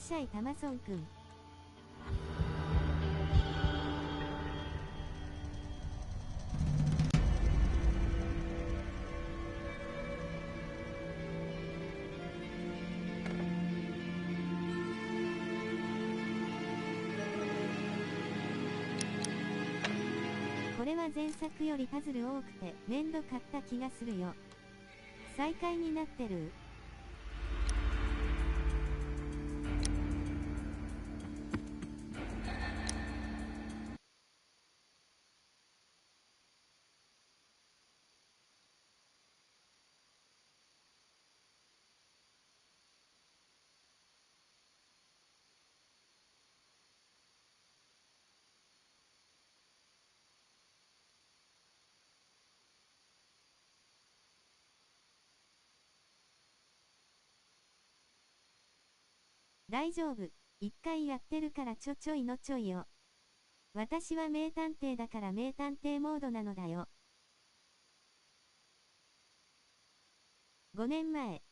しゃいタマソンくん。これは前作よりパズル多くて面倒かった気がするよ。再開になってる？大丈夫。一回やってるからちょいのちょいよ。私は名探偵だから名探偵モードなのだよ。5年前。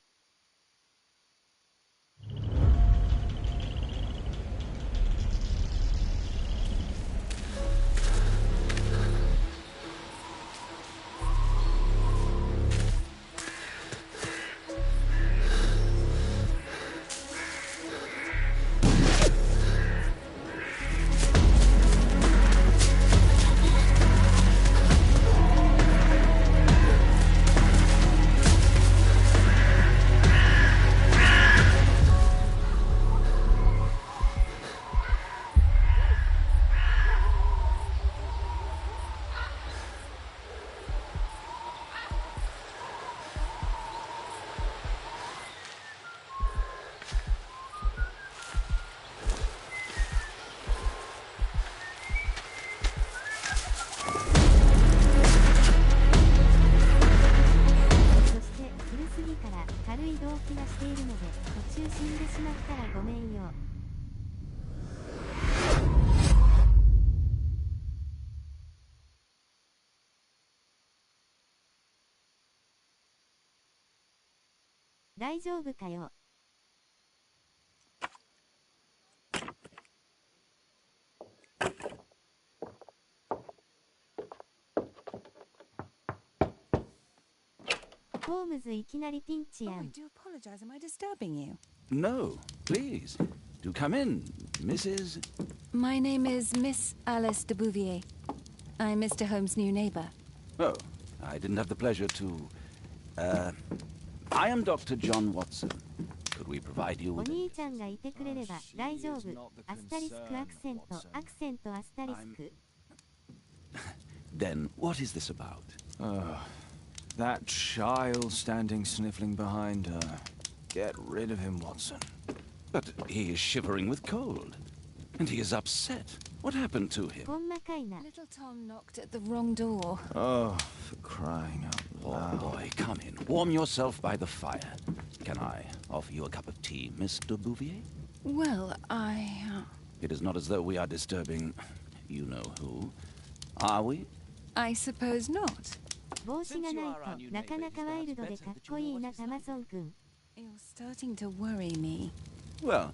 大丈夫かよ。ホームズいきなりピンチやん。I do apologize. Am I disturbing you? No, please. Do come in, Mrs. My name is Miss Alice de Bouvier. I'm Mr. Holmes' new neighbor. Oh, I didn't have the pleasure to... I am Dr. John Watson. Could we provide you お with... 兄ちゃんがいてくれれば大丈夫。アスタリスクアクセント、アクセントアスタリスク。Then, what is this about? That child standing sniffling behind her. Get rid of him, Watson. But he is shivering with cold. And he is upset. What happened to him? ほんまかいな。 Little Tom knocked at the wrong door. Oh, for crying out Oh loud. boy, come in. Warm yourself by the fire. Can I offer you a cup of tea, Mr. Bouvier? Well, It is not as though we are disturbing you know who. Are we? I suppose not. 帽子がないとなかなかワイルドでかっこいいなタマソンくん。 You're starting to worry me. Well,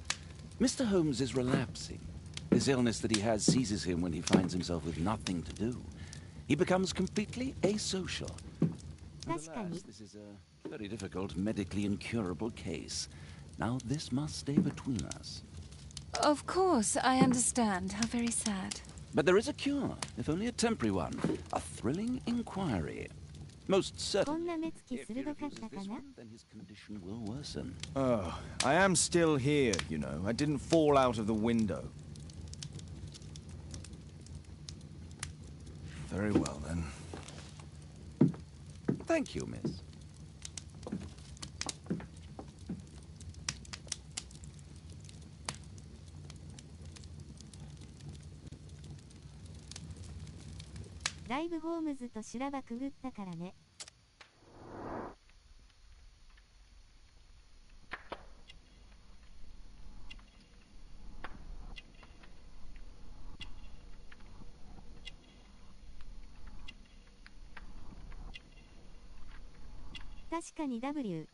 Mr. Holmes is relapsing. This illness that he has seizes him when he finds himself with nothing to do. He becomes completely asocial. 確かに。 This is a very difficult, medically incurable case. Now this must stay between us. Of course, I understand. How very sad. But there is a cure, if only a temporary one. A thrilling inquiry. Most こ certainly. んな目つき If he 鋭かっ refuses たか this な？ one, then his condition will worsen. Oh, I am still here, you know. I didn't fall out of the window. Very well, then. Thank you, miss.「だいぶホームズと修羅場くぐったからね。確かに W。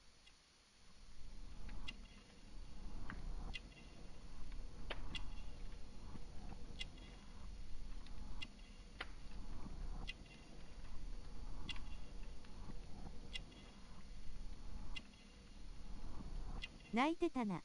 泣いてたな。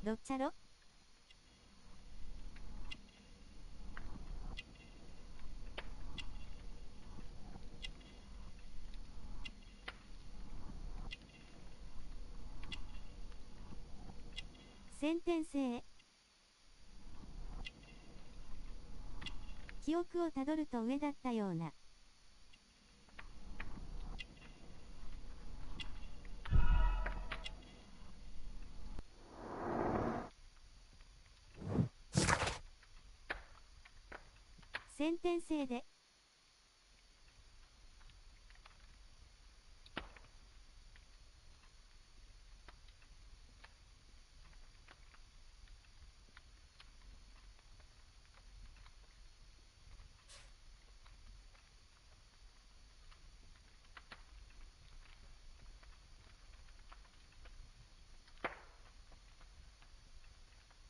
どっちゃろ？先天性。記憶をたどると上だったような。先天性で。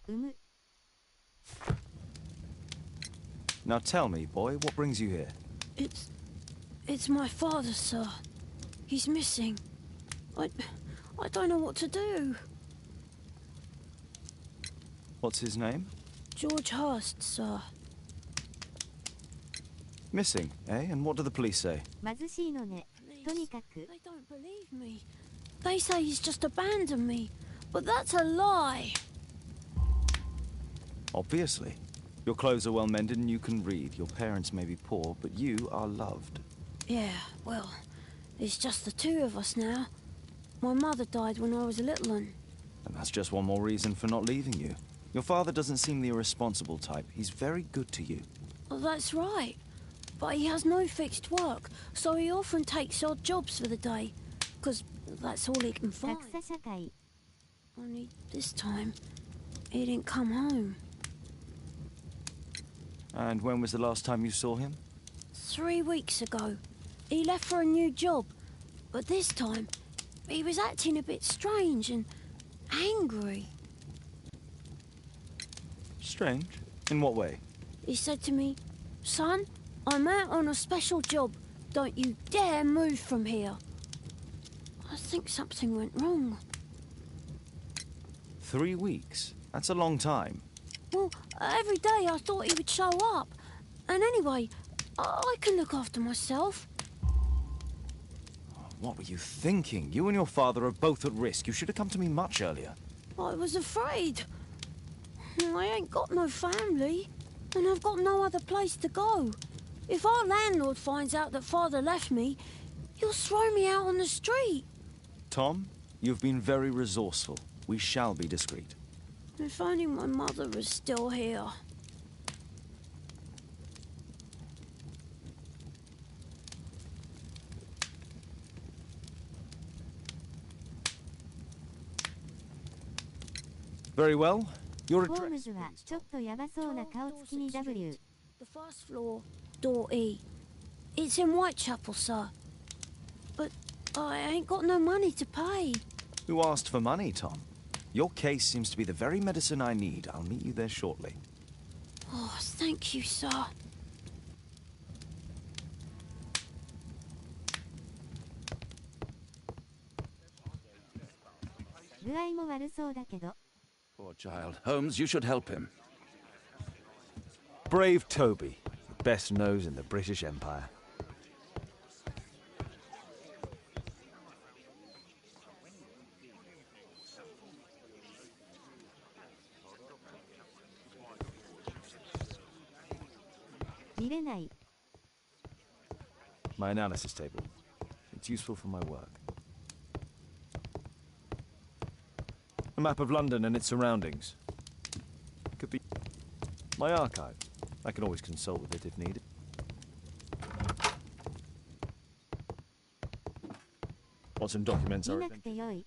産む。 Now tell me, boy, what brings you here? It's my father, sir. He's missing. I don't know what to do. What's his name? George Hurst, sir. Missing, eh? And what do the police say? 貧しいのね。とにかく。 They don't believe me. They say he's just abandoned me. But that's a lie. Obviously. Your clothes are well mended and you can read. Your parents may be poor, but you are loved. Yeah, well, it's just the two of us now. My mother died when I was a little one. And that's just one more reason for not leaving you. Your father doesn't seem the irresponsible type. He's very good to you. Well, that's right. But he has no fixed work, so he often takes odd jobs for the day. Because that's all he can 格 find. 差社会。 Only this time, he didn't come home. And when was the last time you saw him? 3 weeks ago. He left for a new job. But this time, he was acting a bit strange and angry. Strange. In what way? He said to me, "Son, I'm out on a special job. Don't you dare move from here." I think something went wrong. 3 weeks? That's a long time. Well, every day I thought he would show up. And anyway, I can look after myself. What were you thinking? You and your father are both at risk. You should have come to me much earlier. I was afraid. I ain't got no family. And I've got no other place to go. If our landlord finds out that father left me, he'll throw me out on the street. Tom, you've been very resourceful. We shall be discreet. If only my mother was still here. Very well. Your ホーム address, ズは please, ちょっとヤバそうな顔つきに W。 The first floor, door E. It's in Whitechapel, sir. But I ain't got no money to pay. Who asked for money, Tom? Your case seems to be the very medicine I need. I'll meet you there shortly. Oh, thank you, sir. 具合も悪そうだけど。 Poor child. Holmes, you should help him. Brave Toby, best nose in the British Empire. 見れない。 My analysis table. It's useful for my work. A map of London and its surroundings. Could be my archive. I can always consult with it if needed. Watson documents 見 are なくてよい。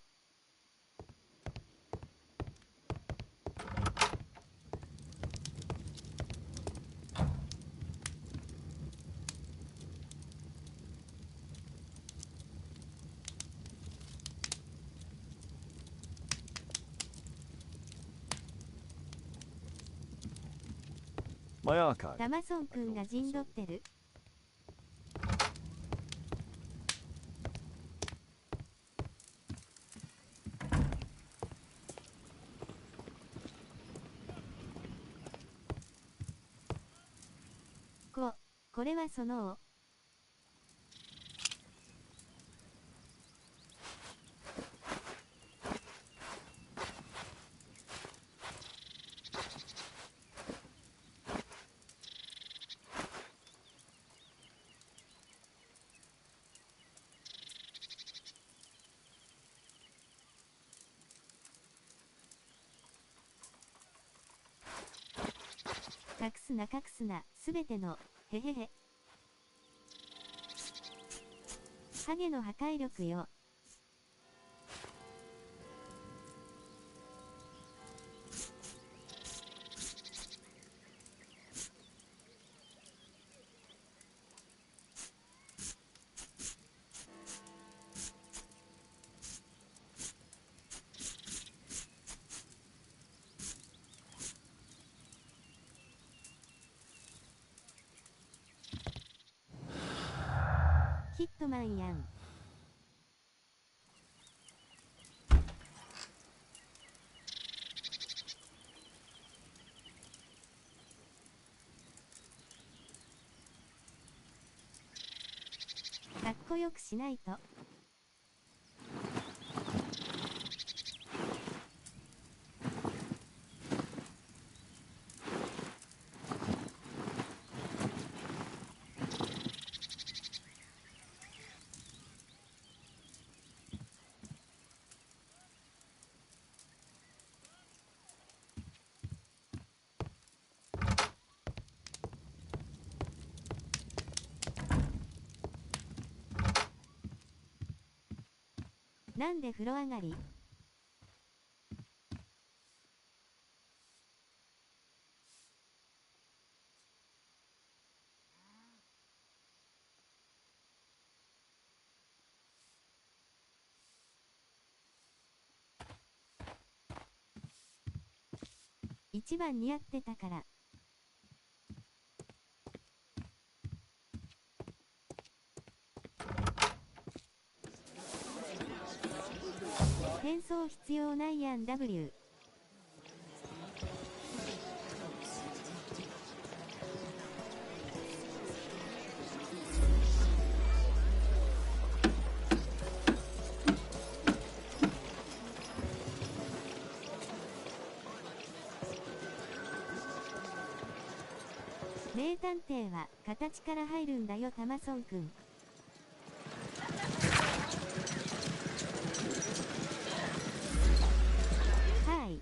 My archive. タマソン君が陣取ってる。 これはその隠すな隠すな、すべての、へへへ。ハゲの破壊力よ。ヒットマンやん。かっこよくしないと。なんで風呂上がり？一番似合ってたから。転送必要ないやん W。名探偵は形から入るんだよタマソン君。はい。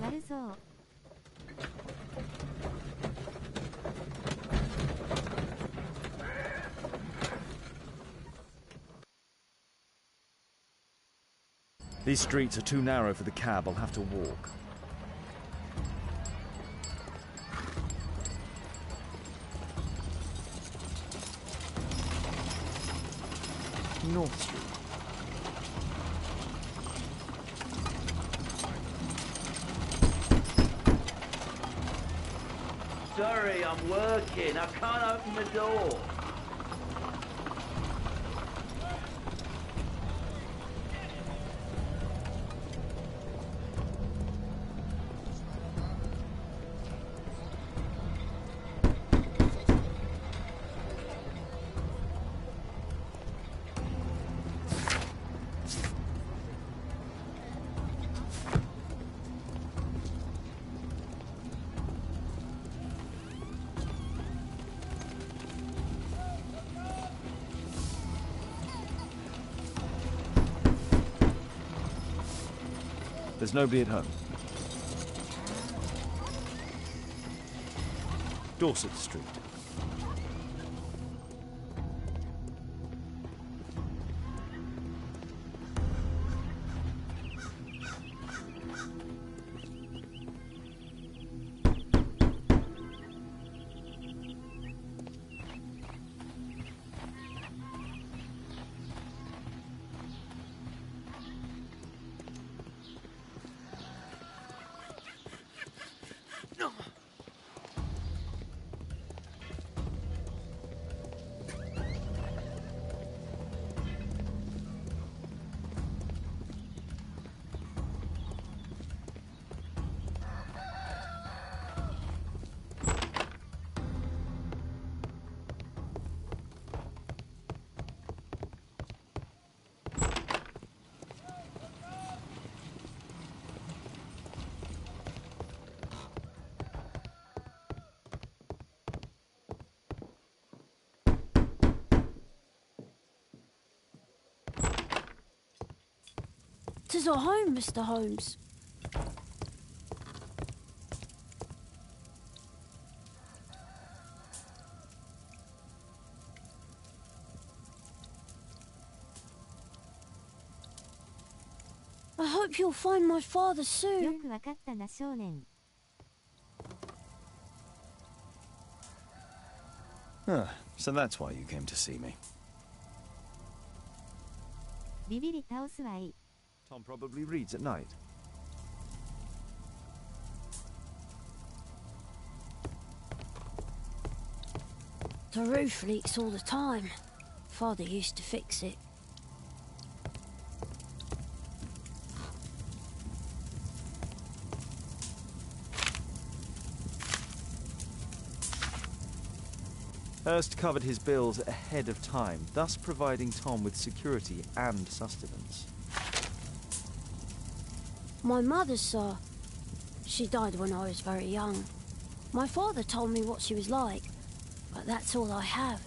悪そう。These streets are too narrow for the cab. I'll have to walk. North Street. Sorry, I'm working. I can't open the door. There's nobody at home. Dorset Street. Tis our home, Mr. Holmes. I hope you'll find my father よ soon. くわかったな少年。 Ah, so that's why you came to see me. ビビり倒すわい。 Tom probably reads at night. The roof leaks all the time. Father used to fix it. Hurst covered his bills ahead of time, thus providing Tom with security and sustenance. My mother, sir. She died when I was very young. My father told me what she was like, but that's all I have.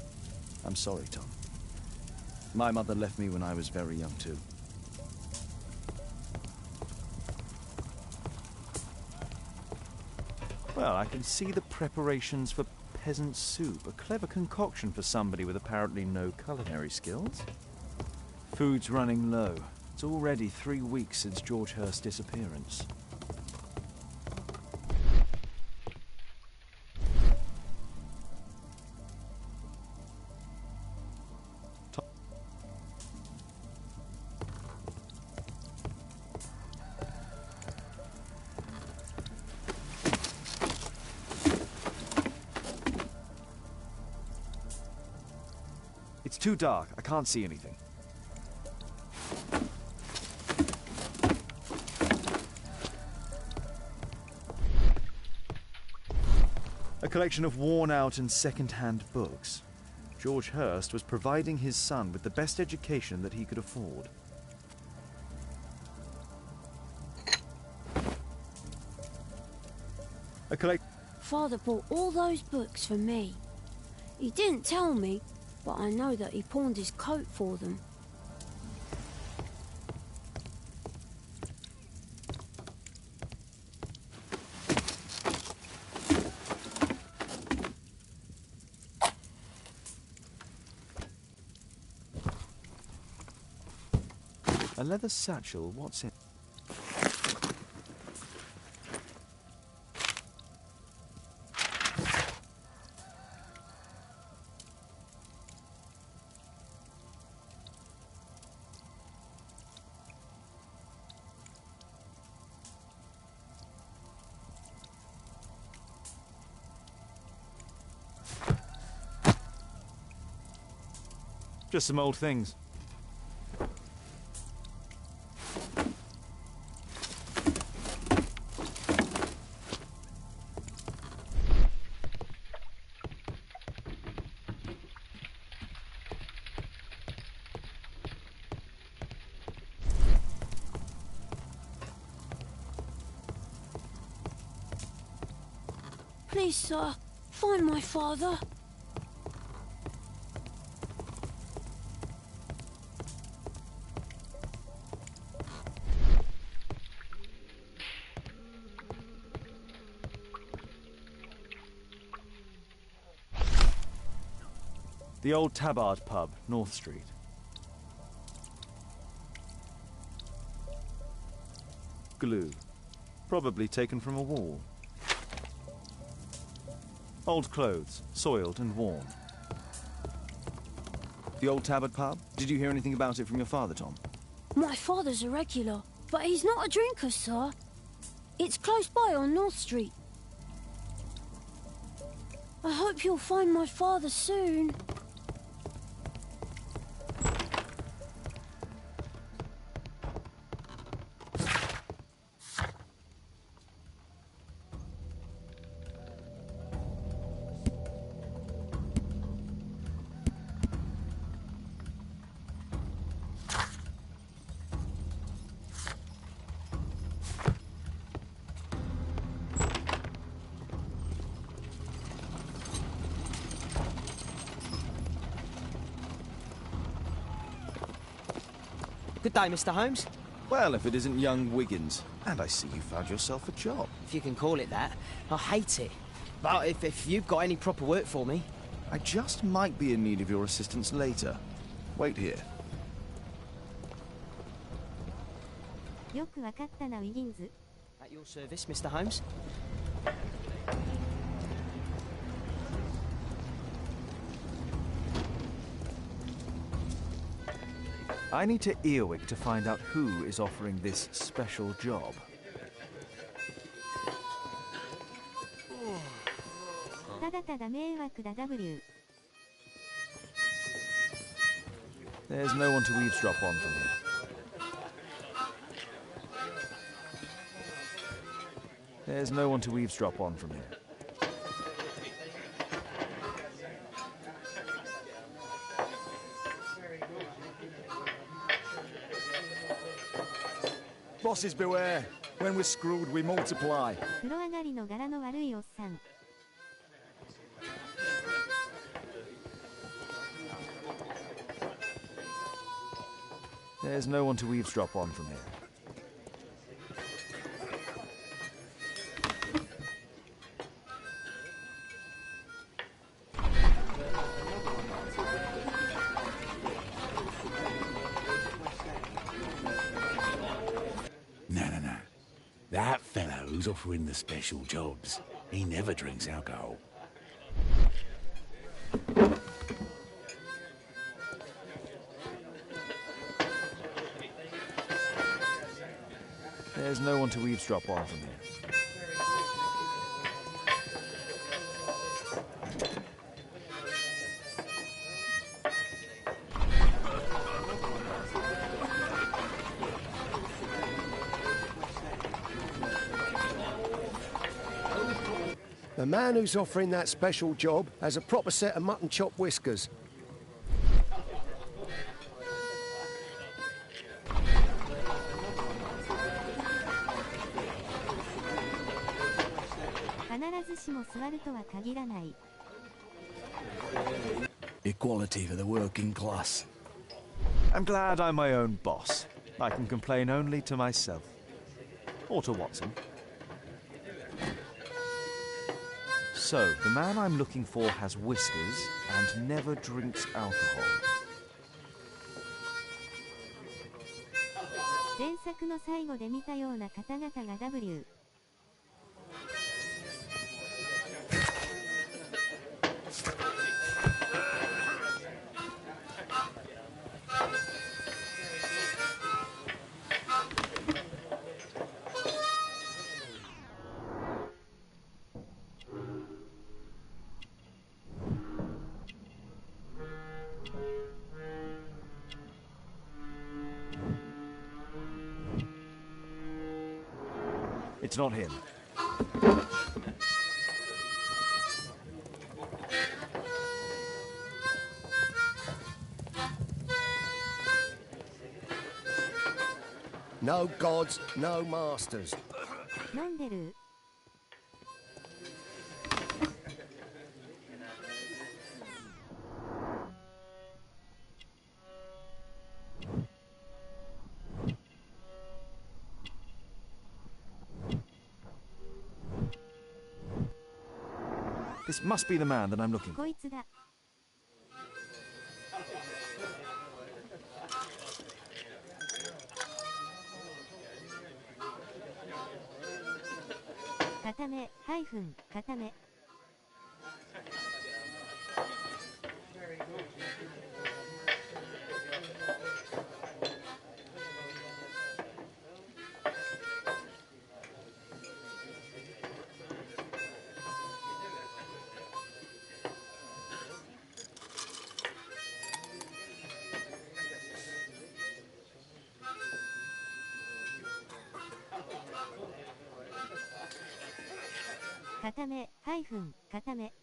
I'm sorry, Tom. My mother left me when I was very young too. Well, I can see the preparations for peasant soup, a clever concoction for somebody with apparently no culinary skills. Food's running low. It's already 3 weeks since George Hurst's disappearance. It's too dark. I can't see anything. A collection of worn-out and second-hand books. George Hurst was providing his son with the best education that he could afford. Father bought all those books for me. He didn't tell me, but I know that he pawned his coat for them. A leather satchel, what's in? Just some old things. Please, sir, find my father. The old Tabard pub, North Street. Glue. Probably taken from a wall. Old clothes, soiled and worn. The old Tabard pub? Did you hear anything about it from your father, Tom? My father's a regular, but he's not a drinker, sir. It's close by on North Street. I hope you'll find my father soon. Good day, Mr. Holmes. Well, if it isn't young Wiggins. And I see you found yourself a job. If you can call it that. I hate it. But if you've got any proper work for me... I just might be in need of your assistance later. Wait here. よくわかったな、ウィギンズ。 At your service, Mr. Holmes. I need to earwig to find out who is offering this special job. There's no one to eavesdrop on from here. There's no one to eavesdrop on from here. Bosses beware. When we're screwed, we multiply. 風呂上がりの柄の悪いおっさん。 There's no one to eavesdrop on from here. No. That fellow who's offering the special jobs, he never drinks alcohol. There's no one to eavesdrop on from here. The man who's offering that special job has a proper set of mutton chop whiskers. Equality for the working class. I'm glad I'm my own boss. I can complain only to myself. Or to Watson. So, the man I'm looking for has whiskers and never drinks alcohol. 前作の最後で見たような方々が W。 「It's not him. No gods, no masters. 飲んでる? This must be the man that I'm looking for. こいつだ. 固め、固め。固め、固め。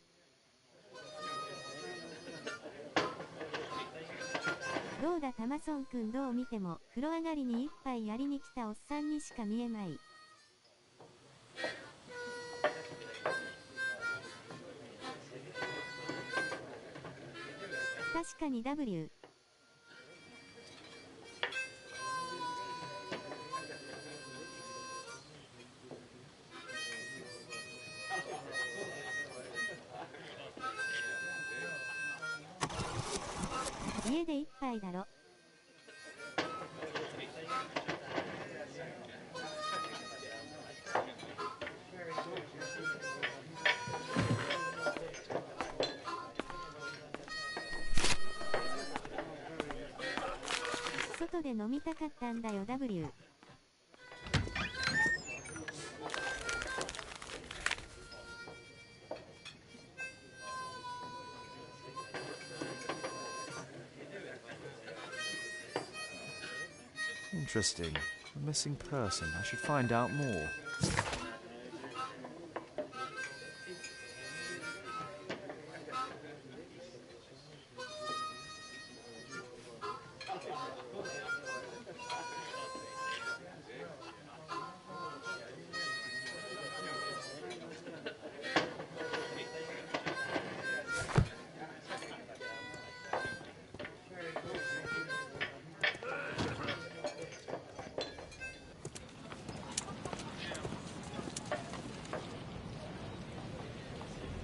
どうだタマソン君、どう見ても風呂上がりに一杯やりに来たおっさんにしか見えない。確かに W。家で一杯だろ。外で飲みたかったんだよ W。Interesting. A missing person. I should find out more.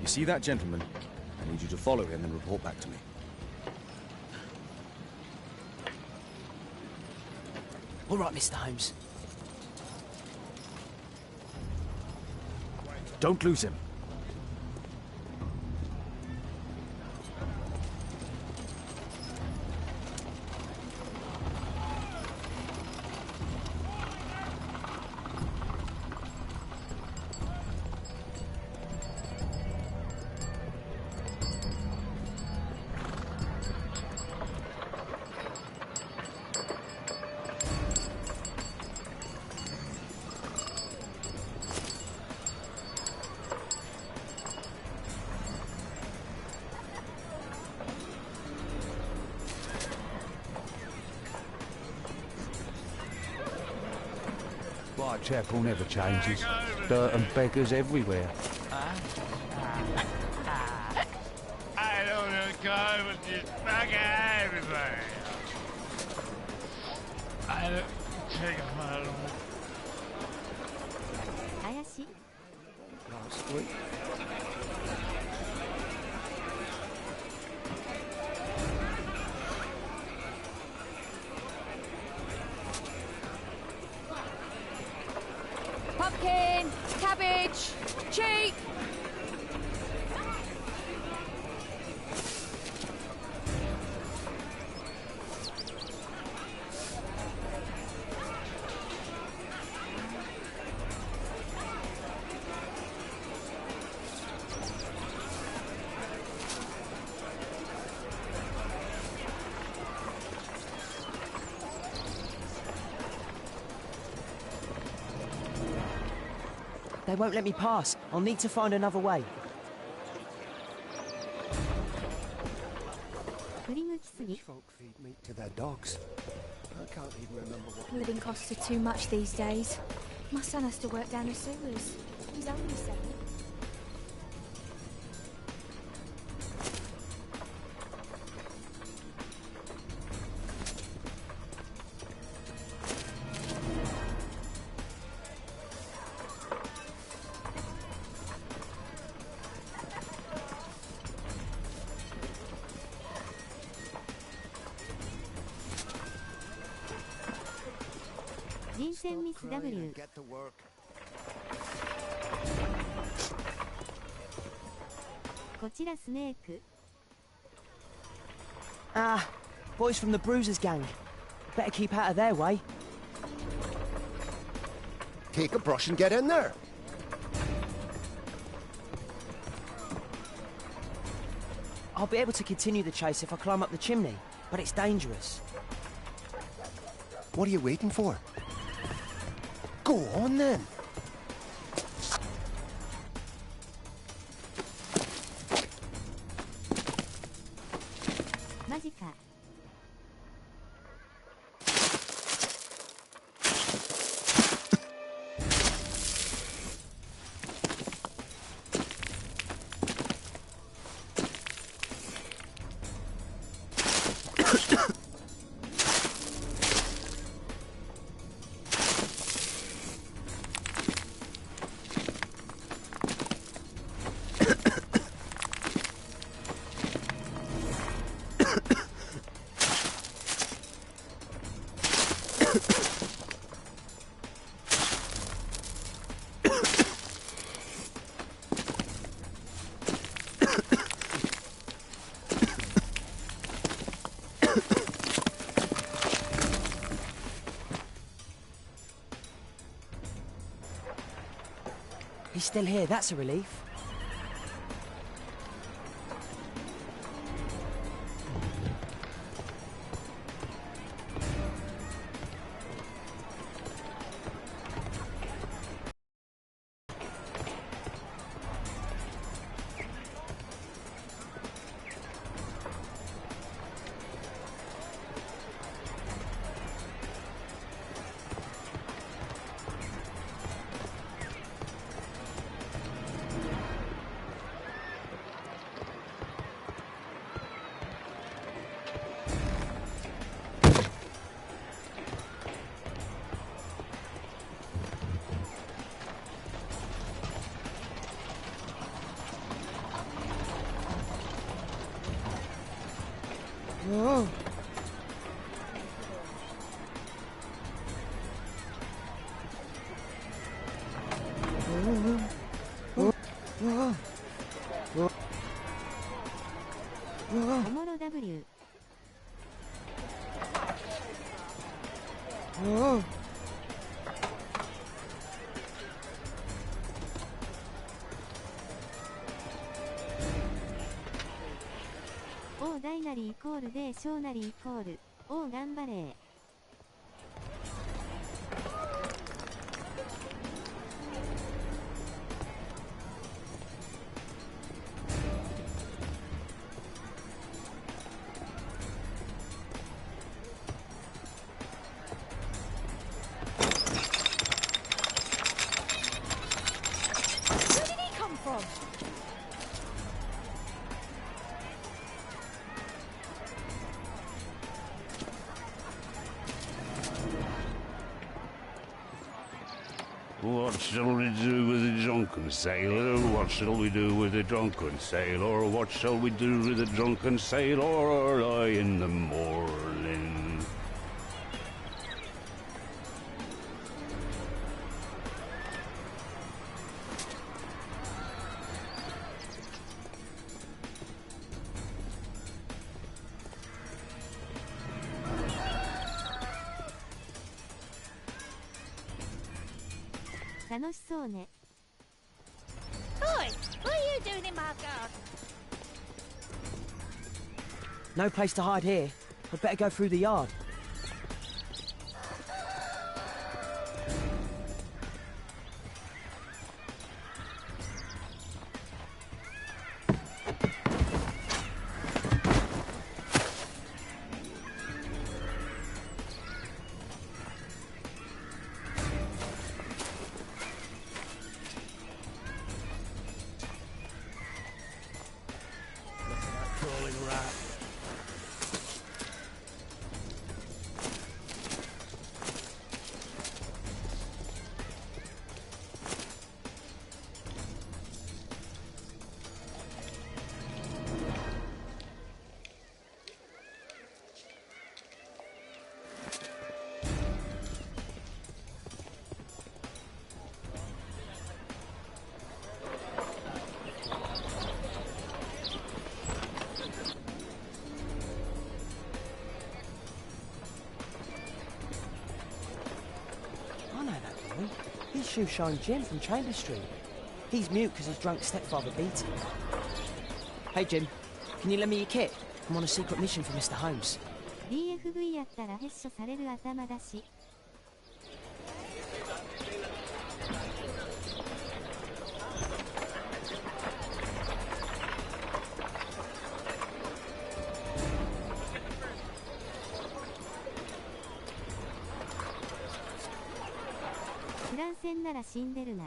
You see that gentleman? I need you to follow him and report back to me. All right, Mr. Holmes. Don't lose him. Whitechapel never changes. Dirt and beggars everywhere. I don't know, God, but this bugger everywhere. I don't take a photo. 怪しい。Last week. Pumpkin, cabbage, cheek. They won't let me pass. I'll need to find another way. 振り向きすぎ。 Folk feed meat to their dogs. I can't even remember what. Living costs are too much these days. My son has to work down the sewers. He's only 7.人選ミス W。 Get to work. こちらスネーク。 Ah, boys from the Bruisers gang. Better keep out of their way. Take a brush and get in there. I'll be able to continue the chase if I climb up the chimney, but it's dangerous. What are you waiting for? Go on then. Magica. He's still here, that's a relief. Whoa. Omoro W。 Whoa. 王大なりイコールで小なりイコール王頑張れ。What shall we do with the drunken sailor? What shall we do with the drunken sailor? What shall we do with the drunken sailor early in the morning? Oi, what are you doing in my garden? No place to hide here. I'd better go through the yard. shoe-shine Jim from Chamber Street. He's mute because his drunk stepfather beat him. Hey, Jim. Can you lend me your kit? I'm on a secret mission for Mr. Holmes. DFV やったらヘッショされる頭だし。フラン戦なら死んでるな。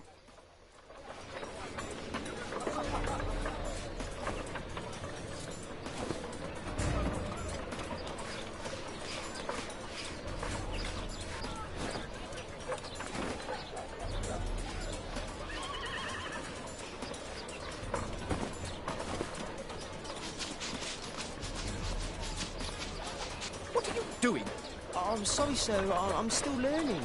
Doing? I'm sorry, sir. I'm still learning.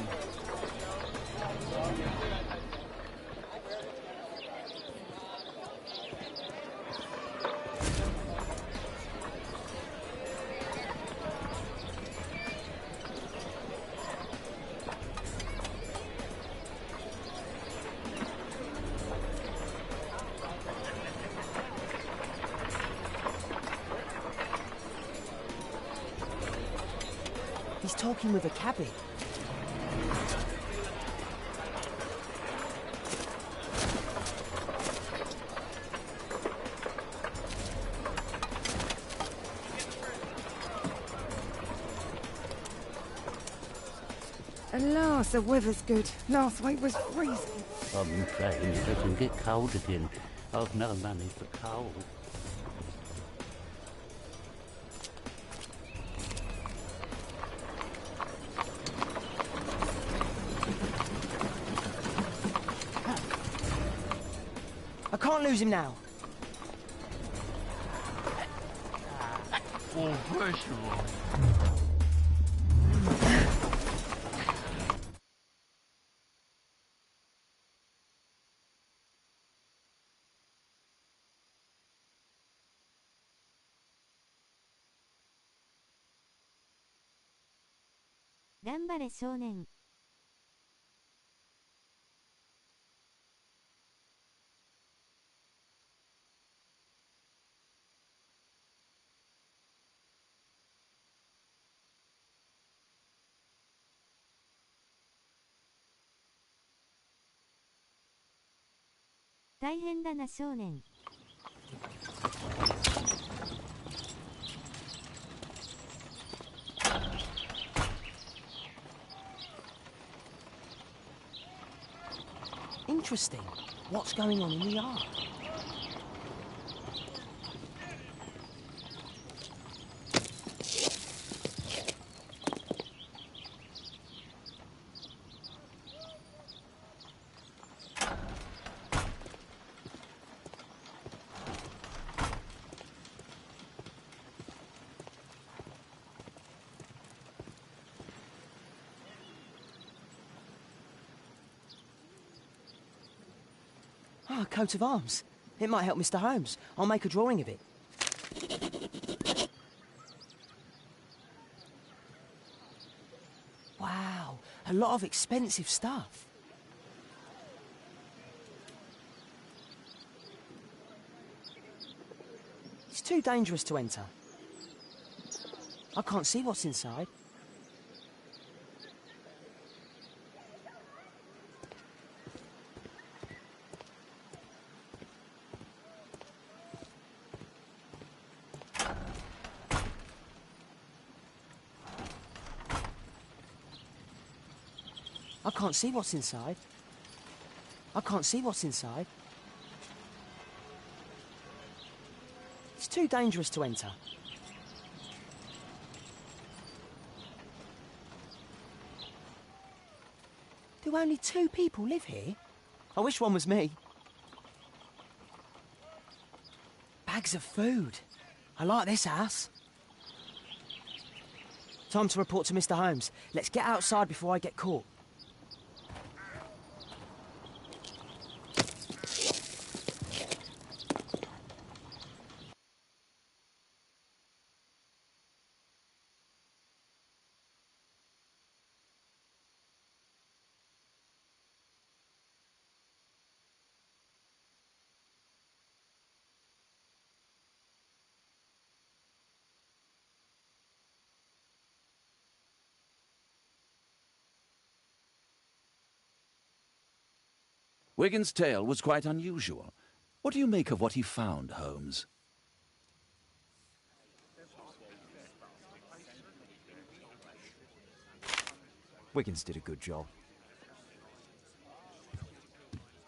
He's talking with a cabbie. At last, the weather's good. Last week was freezing. I'm praying it doesn't get cold again. I've no money for coal. I can't lose him now. Oh, bless you.頑張れ少年。大変だな少年。Interesting. What's going on in the yard? Ah, a coat of arms. It might help Mr. Holmes. I'll make a drawing of it. Wow, a lot of expensive stuff. It's too dangerous to enter. I can't see what's inside. I can't see what's inside. I can't see what's inside. It's too dangerous to enter. Do only 2 people live here? I wish one was me. Bags of food. I like this house. Time to report to Mr. Holmes. Let's get outside before I get caught. Wiggins' tale was quite unusual. What do you make of what he found, Holmes? Wiggins did a good job.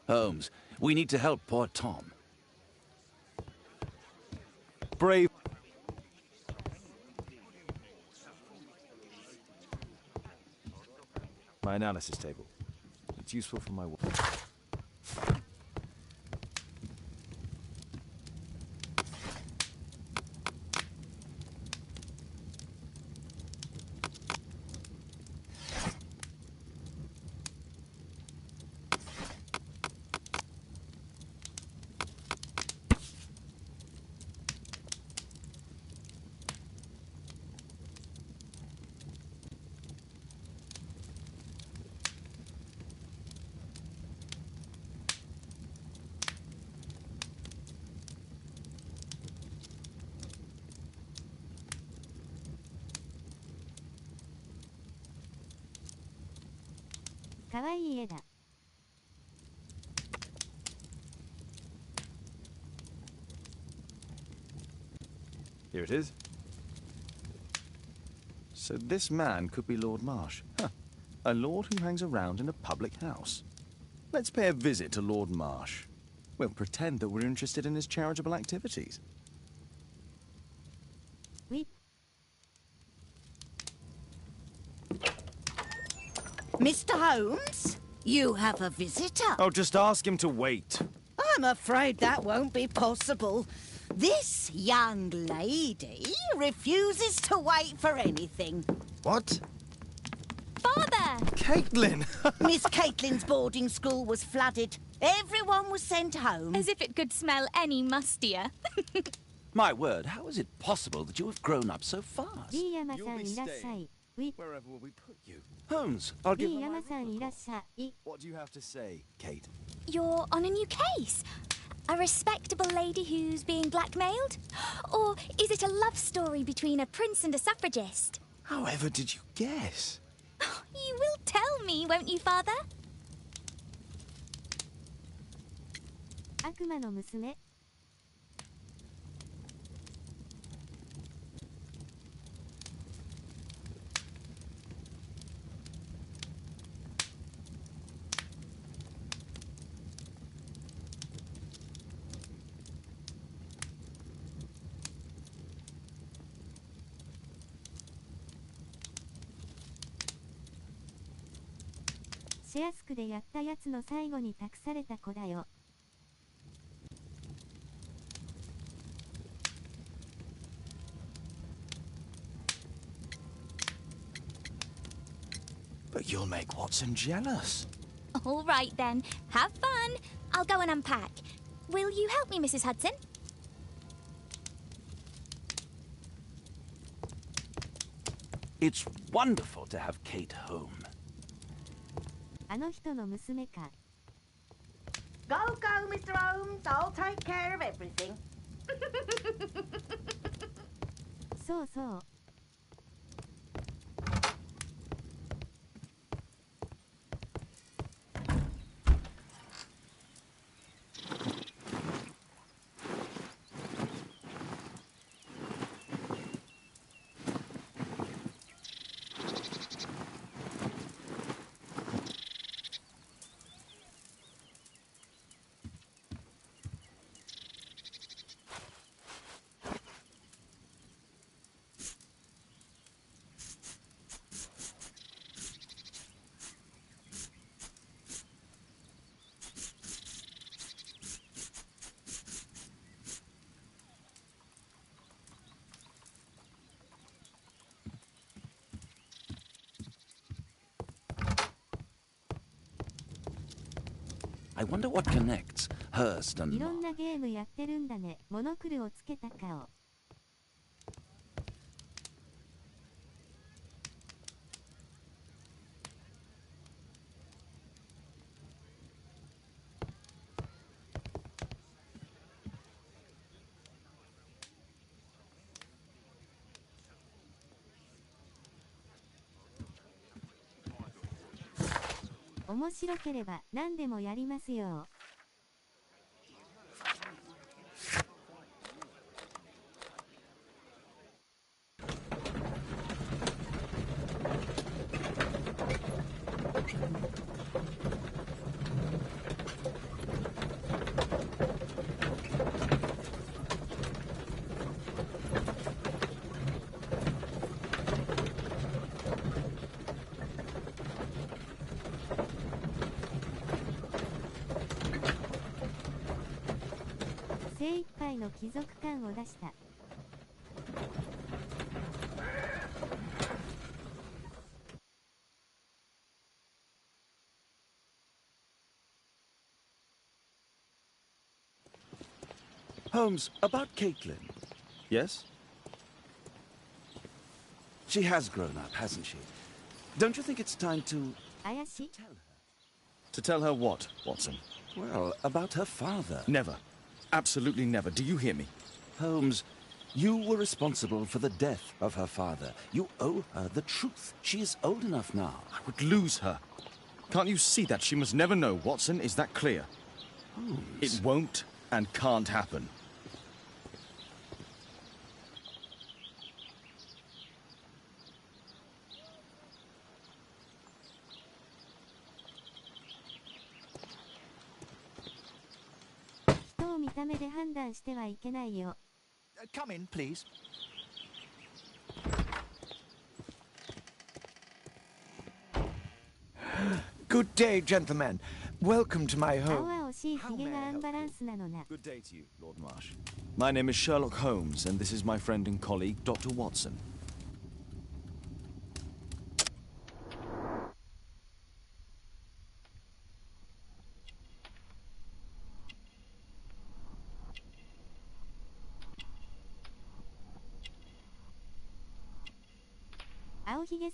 Holmes, we need to help poor Tom. Brave. My analysis table. It's useful for my work. Here it is. So this man could be Lord Marsh. Huh. A lord who hangs around in a public house. Let's pay a visit to Lord Marsh. We'll pretend that we're interested in his charitable activities. Oui. Mr. Holmes, you have a visitor. Oh, just ask him to wait. I'm afraid that won't be possible. This young lady refuses to wait for anything. What? Father! Caitlin! Miss Caitlin's boarding school was flooded. Everyone was sent home. As if it could smell any mustier. My word, how is it possible that you have grown up so fast? You'll be staying. Wherever will we put you? Holmes, I'll give you... What do you have to say, Kate? You're on a new case. A respectable lady who's being blackmailed? Or is it a love story between a prince and a suffragist? However did you guess? You will tell me, won't you, Father? 悪魔の娘 シェアスクでやったやつの最後に託された子だよ。But you'll make Watson jealous. All right, then. Have fun. I'll go and unpack. Will you help me, Mrs. Hudson? It's wonderful to have Kate home. あの人の娘か。Go, go, Mr. Holmes. I'll take care of everything. そうそう。I wonder what connects Hearst and... いろんなゲームやってるんだね。モノクルをつけた顔。面白ければ何でもやりますよ。精一杯の貴族感を出した。Holmes, about Caitlin. Yes? She has grown up, hasn't she? Don't you think it's time to... 怪しい? To tell her what, Watson? Well, about her father. Never. Absolutely never. Do you hear me? Holmes, you were responsible for the death of her father. You owe her the truth. She is old enough now. I would lose her. Can't you see that? She must never know, Watson. Is that clear? Holmes. It won't and can't happen. Come in, please. Good day, gentlemen. Welcome to my home. Good day to you, Lord Marsh. My name is Sherlock Holmes, and this is my friend and colleague, Dr. Watson.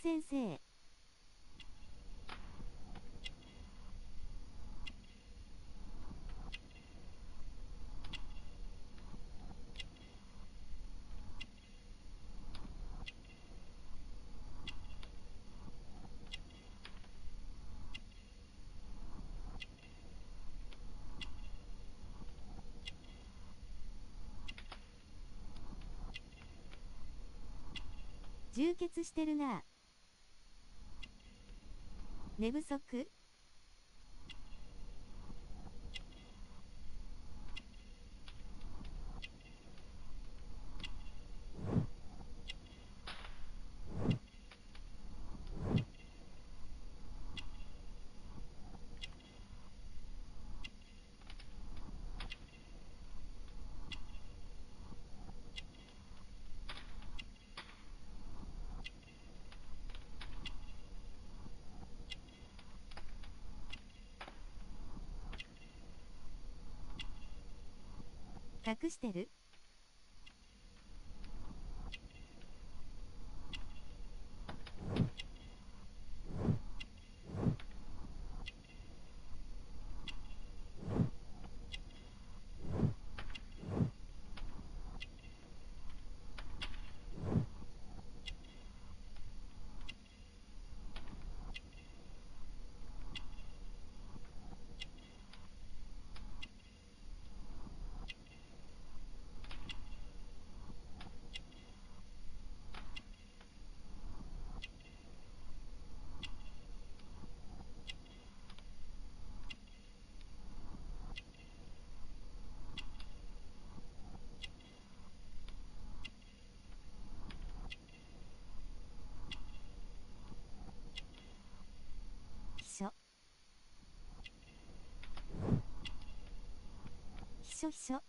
Sensei. 充血してるな。寝不足？隠してる？秘書秘書。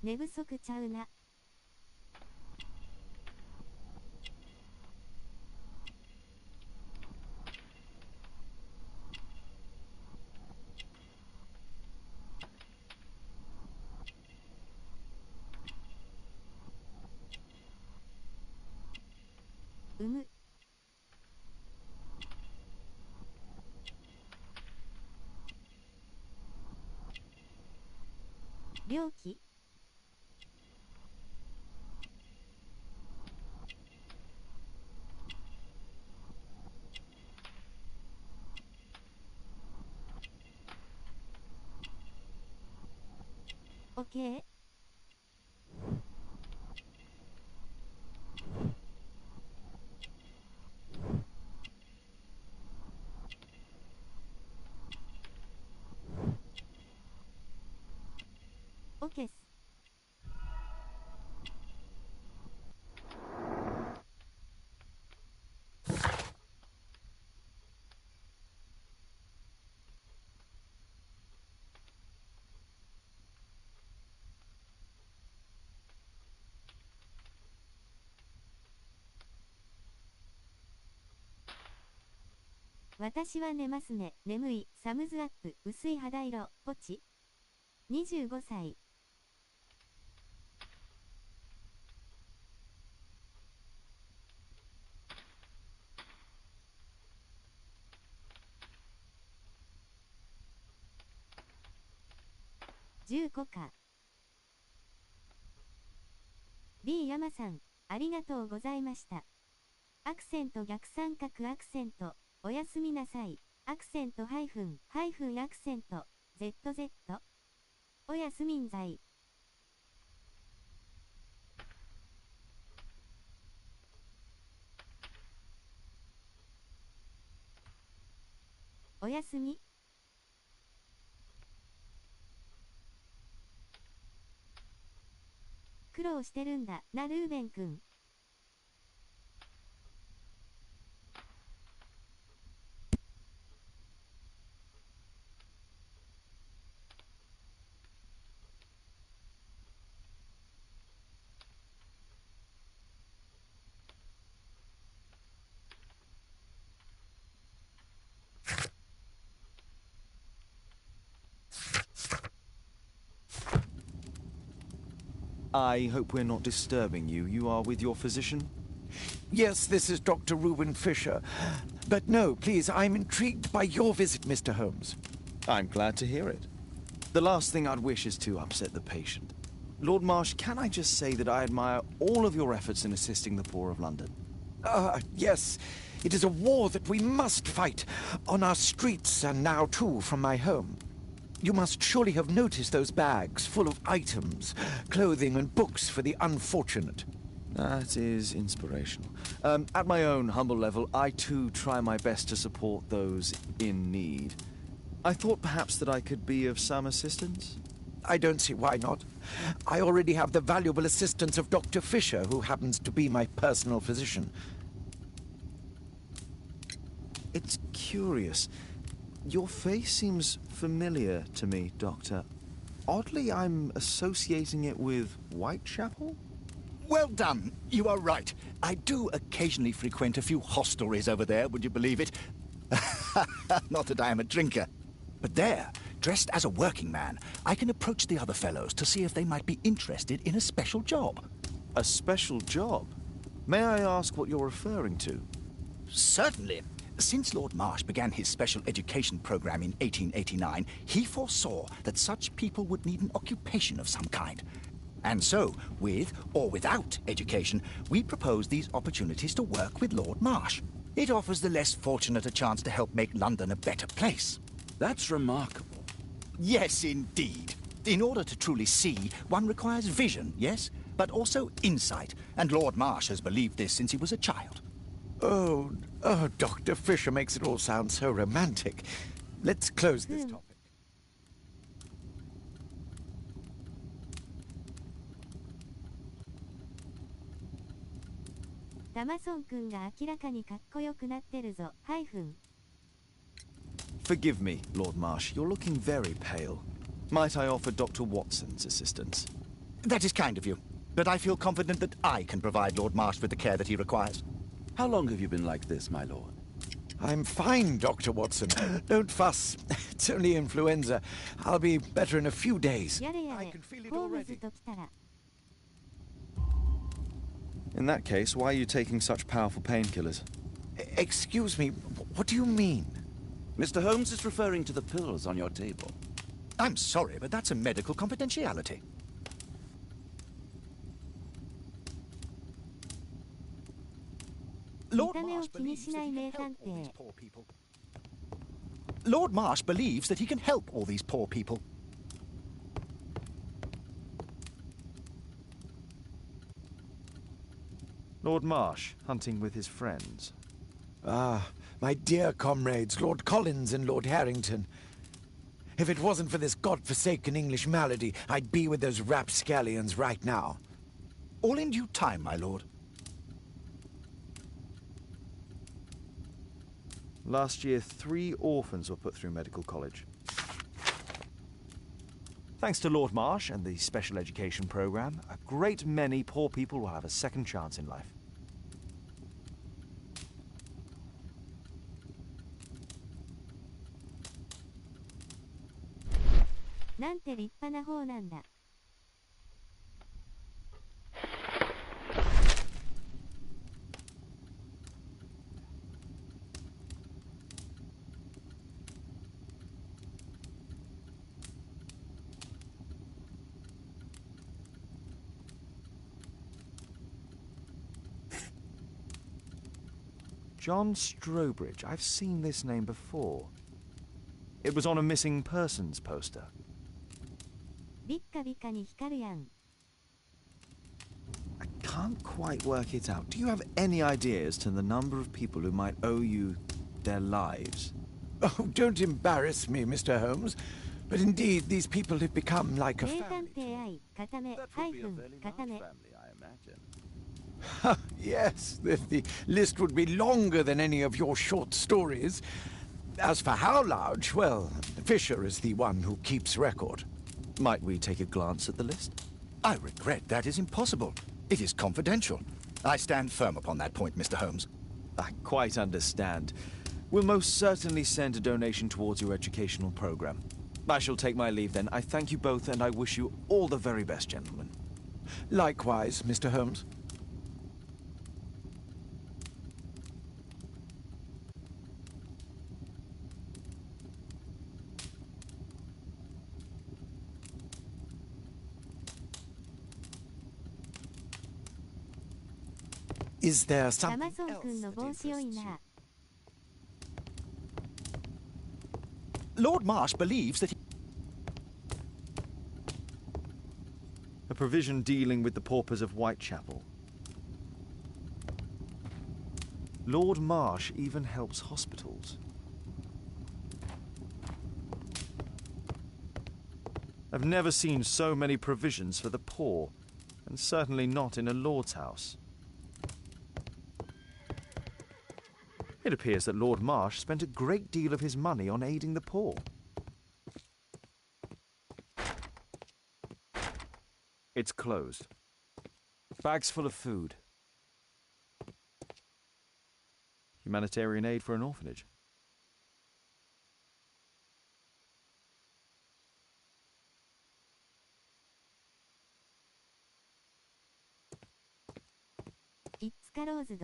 寝不足ちゃうな。む。病気。OK。OK っす。私は寝ますね。眠い。サムズアップ。薄い肌色。ポチ。25歳。15か。B 山さん、ありがとうございました。アクセント逆三角アクセント。おやすみなさい。アクセントハイフンアクセント ZZ。おやすみんざい。おやすみ。苦労してるんだなルーベン君。I hope we're not disturbing you. You are with your physician? Yes, this is Dr. Reuben Fisher. But no, please, I'm intrigued by your visit, Mr. Holmes. I'm glad to hear it. The last thing I'd wish is to upset the patient. Lord Marsh, can I just say that I admire all of your efforts in assisting the poor of London? Yes. It is a war that we must fight. On our streets and now, too, from my home. You must surely have noticed those bags full of items, clothing and books for the unfortunate. That is inspirational. At my own humble level, I too try my best to support those in need. I thought perhaps that I could be of some assistance. I don't see why not. I already have the valuable assistance of Dr. Fisher, who happens to be my personal physician. It's curious. Your face seems familiar to me, Doctor. Oddly, I'm associating it with Whitechapel? Well done. You are right. I do occasionally frequent a few hostelries over there, would you believe it? Not that I am a drinker. But there, dressed as a working man, I can approach the other fellows to see if they might be interested in a special job. A special job? May I ask what you're referring to? Certainly. Since Lord Marsh began his special education program in 1889, he foresaw that such people would need an occupation of some kind. And so, with or without education, we propose these opportunities to work with Lord Marsh. It offers the less fortunate a chance to help make London a better place. That's remarkable. Yes, indeed. In order to truly see, one requires vision, yes? But also insight. And Lord Marsh has believed this since he was a child. Oh, Dr. Fisher makes it all sound so romantic. Let's close this topic. タマソン君が明らかにかっこよくなってるぞ。ハイフン。Forgive me, Lord Marsh. You're looking very pale. Might I offer Dr. Watson's assistance? That is kind of you. But I feel confident that I can provide Lord Marsh with the care that he requires. How long have you been like this, my lord? I'm fine, Dr. Watson. Don't fuss. It's only influenza. I'll be better in a few days. やれやれ、ホームズと来たら。In that case, why are you taking such powerful painkillers? Excuse me, what do you mean? Mr. Holmes is referring to the pills on your table. I'm sorry, but that's a medical confidentiality. Lord Marsh believes that he can help all these poor people. Lord Marsh believes that he can help all these poor people. Lord Marsh, hunting with his friends. Ah, my dear comrades, Lord Collins and Lord Harrington. If it wasn't for this godforsaken English malady, I'd be with those rapscallions right now. All in due time, my lord. Last year, 3 orphans were put through medical college. Thanks to Lord Marsh and the special education program, a great many poor people will have a second chance in life. John Strobridge. I've seen this name before. It was on a missing persons poster. I can't quite work it out. Do you have any idea as to the number of people who might owe you their lives? Oh, don't embarrass me, Mr. Holmes. But indeed, these people have become like a family. That would be a fairly large family, I imagine. Yes, the list would be longer than any of your short stories. As for how large, well, Fisher is the one who keeps record. Might we take a glance at the list? I regret that is impossible. It is confidential. I stand firm upon that point, Mr. Holmes. I quite understand. We'll most certainly send a donation towards your educational program. I shall take my leave then. I thank you both and I wish you all the very best, gentlemen. Likewise, Mr. Holmes. Is there something else that interests you? Lord Marsh believes that he... A provision dealing with the paupers of Whitechapel. Lord Marsh even helps hospitals. I've never seen so many provisions for the poor, and certainly not in a lord's house. It appears that Lord Marsh spent a great deal of his money on aiding the poor. It's closed. Bags full of food. Humanitarian aid for an orphanage. It's closed.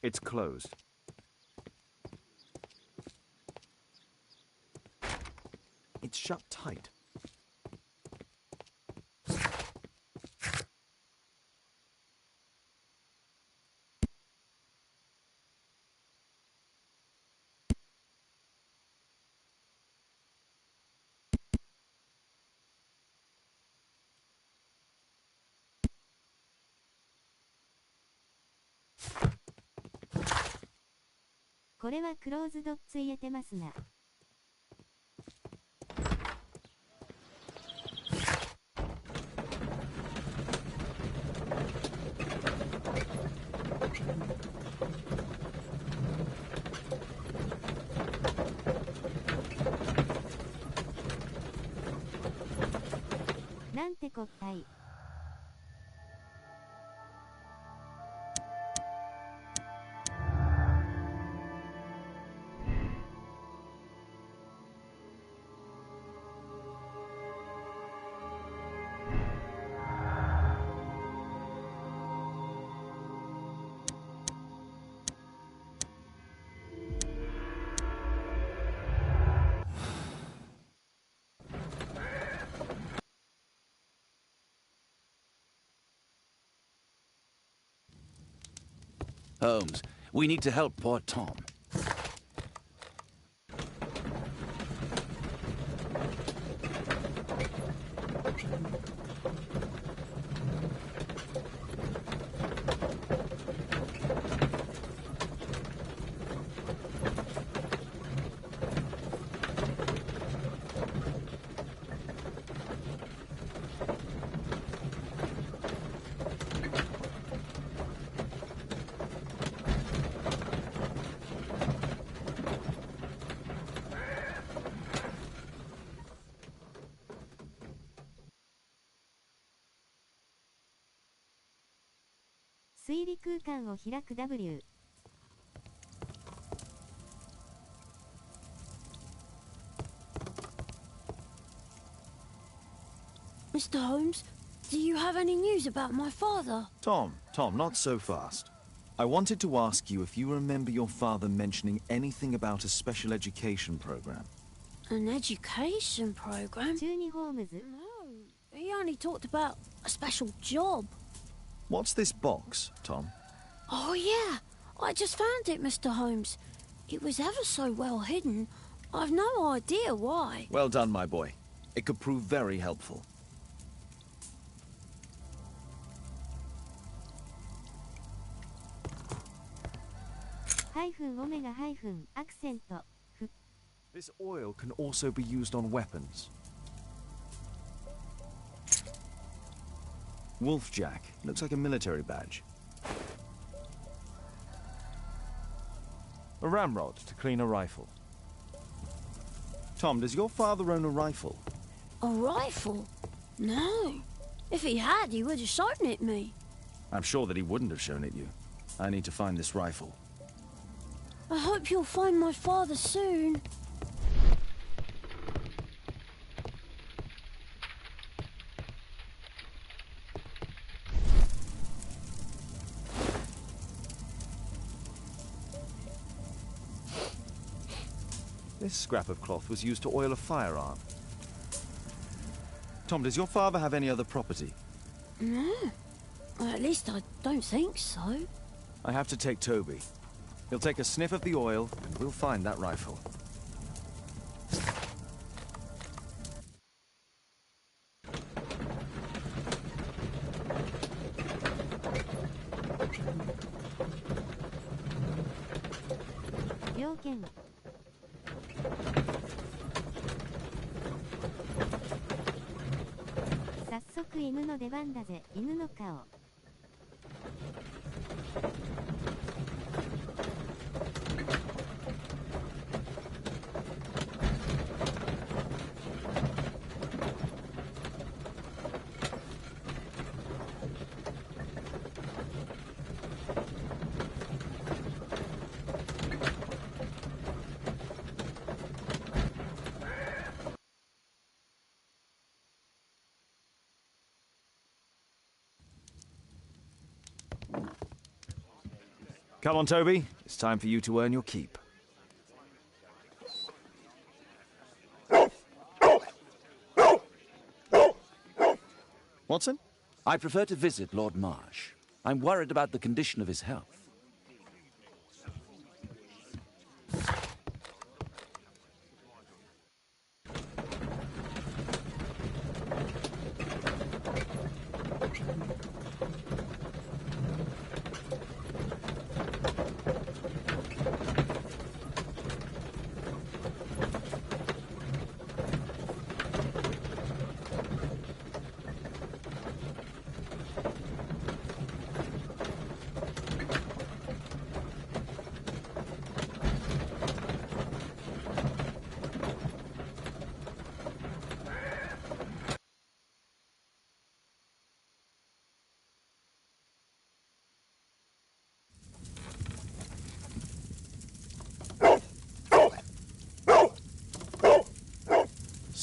It's closed. It's shut tight. This is closed. Holmes, we need to help poor Tom.推理空間を開く W。Mr. Holmes, do you have any news about my father? Tom, not so fast. I wanted to ask you if you remember your father mentioning anything about a special education program. An education program? Holmes. No, he only talked about a special job. What's this box, Tom? Oh, yeah. I just found it, Mr. Holmes. It was ever so well hidden. I've no idea why. Well done, my boy. It could prove very helpful. Omega accent. This oil can also be used on weapons. Wolfjack. Looks like a military badge. A ramrod to clean a rifle. Tom, does your father own a rifle? A rifle? No. If he had, he would have shown it me. I'm sure that he wouldn't have shown it you. I need to find this rifle. I hope you'll find my father soon. This scrap of cloth was used to oil a firearm. Tom, does your father have any other property? No. Well, at least I don't think so. I have to take Toby. He'll take a sniff of the oil, and we'll find that rifle. Come on, Toby. It's time for you to earn your keep. Watson? I prefer to visit Lord Marsh. I'm worried about the condition of his health.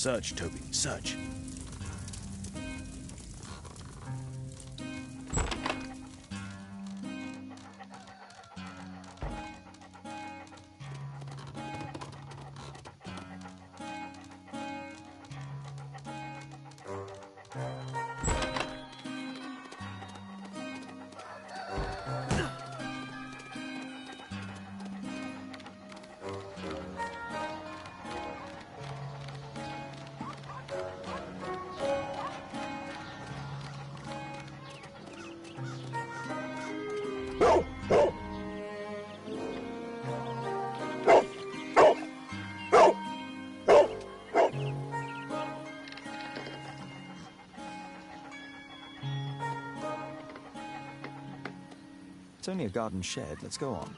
Search, Toby, search. It's only a garden shed. Let's go on.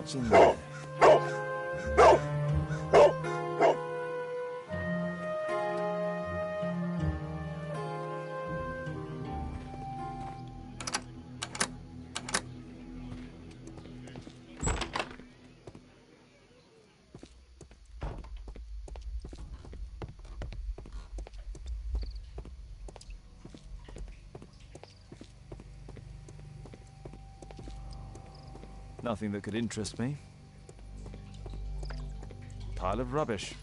What's in there? Nothing that could interest me. Pile of rubbish.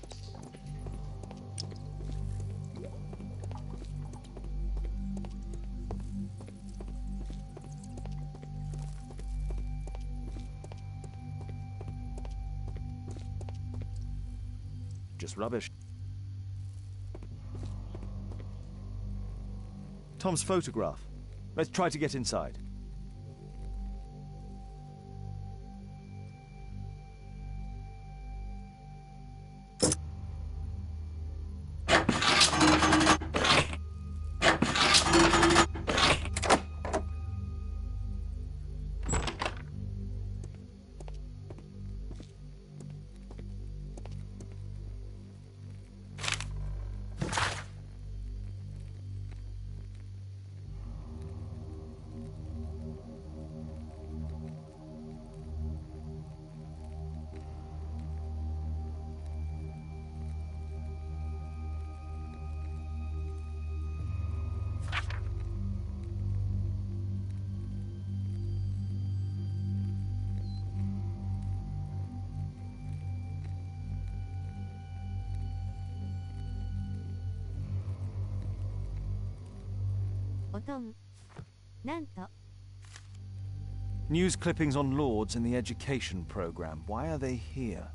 Just rubbish. Tom's photograph. Let's try to get inside. News clippings on Lords in the education program. Why are they here?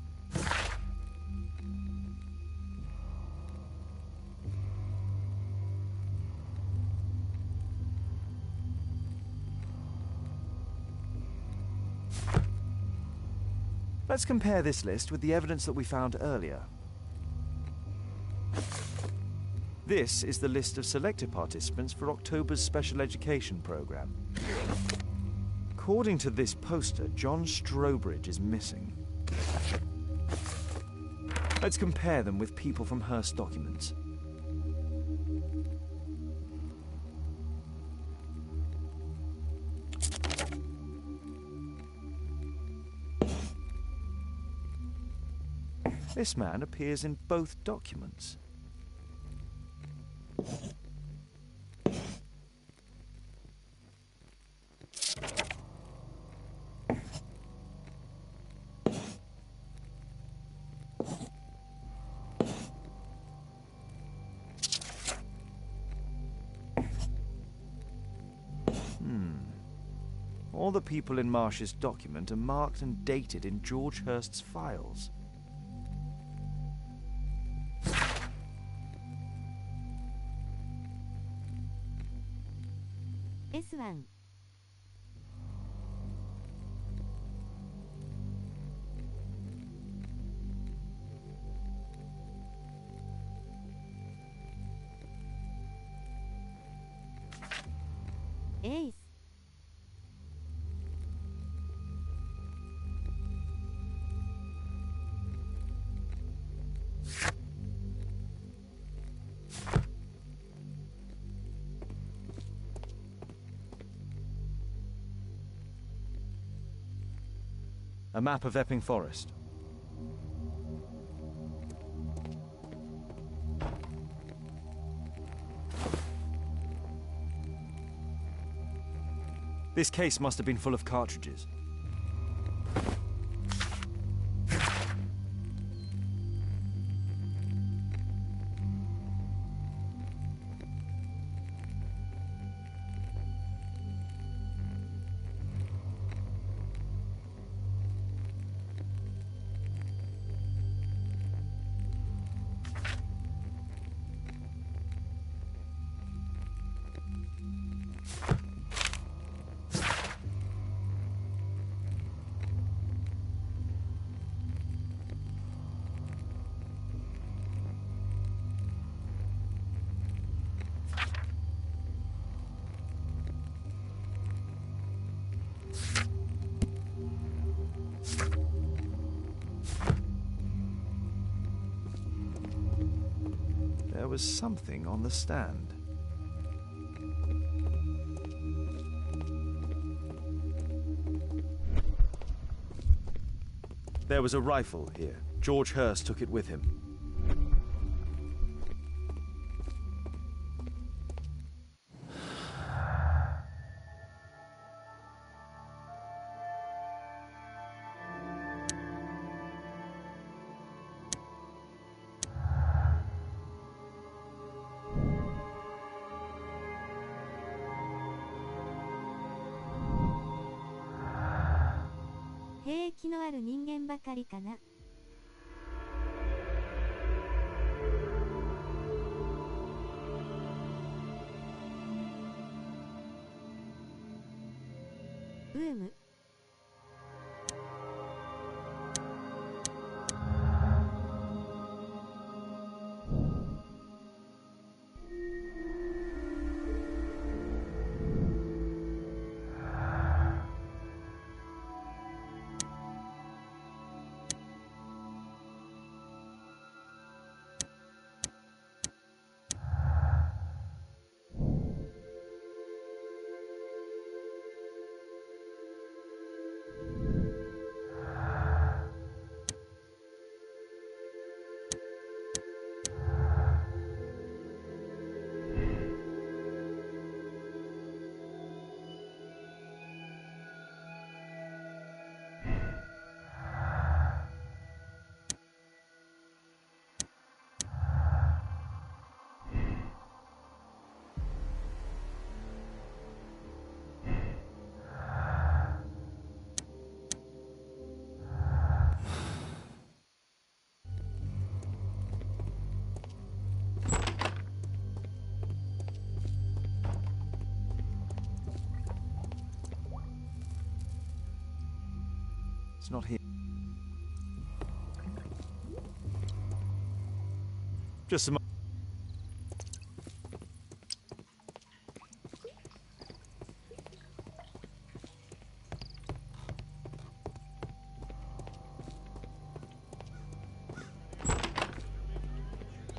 Let's compare this list with the evidence that we found earlier. This is the list of selected participants for October's special education program. According to this poster, John Strobridge is missing. Let's compare them with people from Hearst documents. This man appears in both documents. All the people in Marsh's document are marked and dated in George Hearst's files. S1 Ace A map of Epping Forest. This case must have been full of cartridges. There was something on the stand. There was a rifle here. George Hurst took it with him.兵役のある人間ばかりかな。ウーム。It's not here. Just some.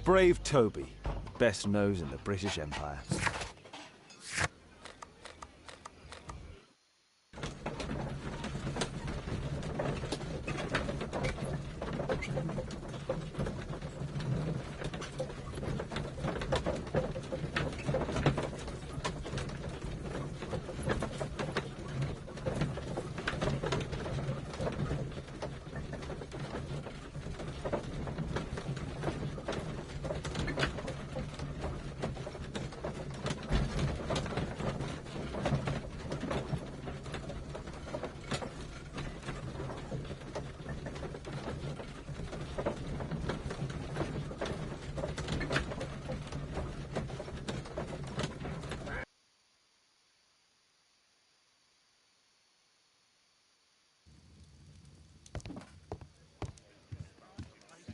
Brave Toby, best nose in the British Empire.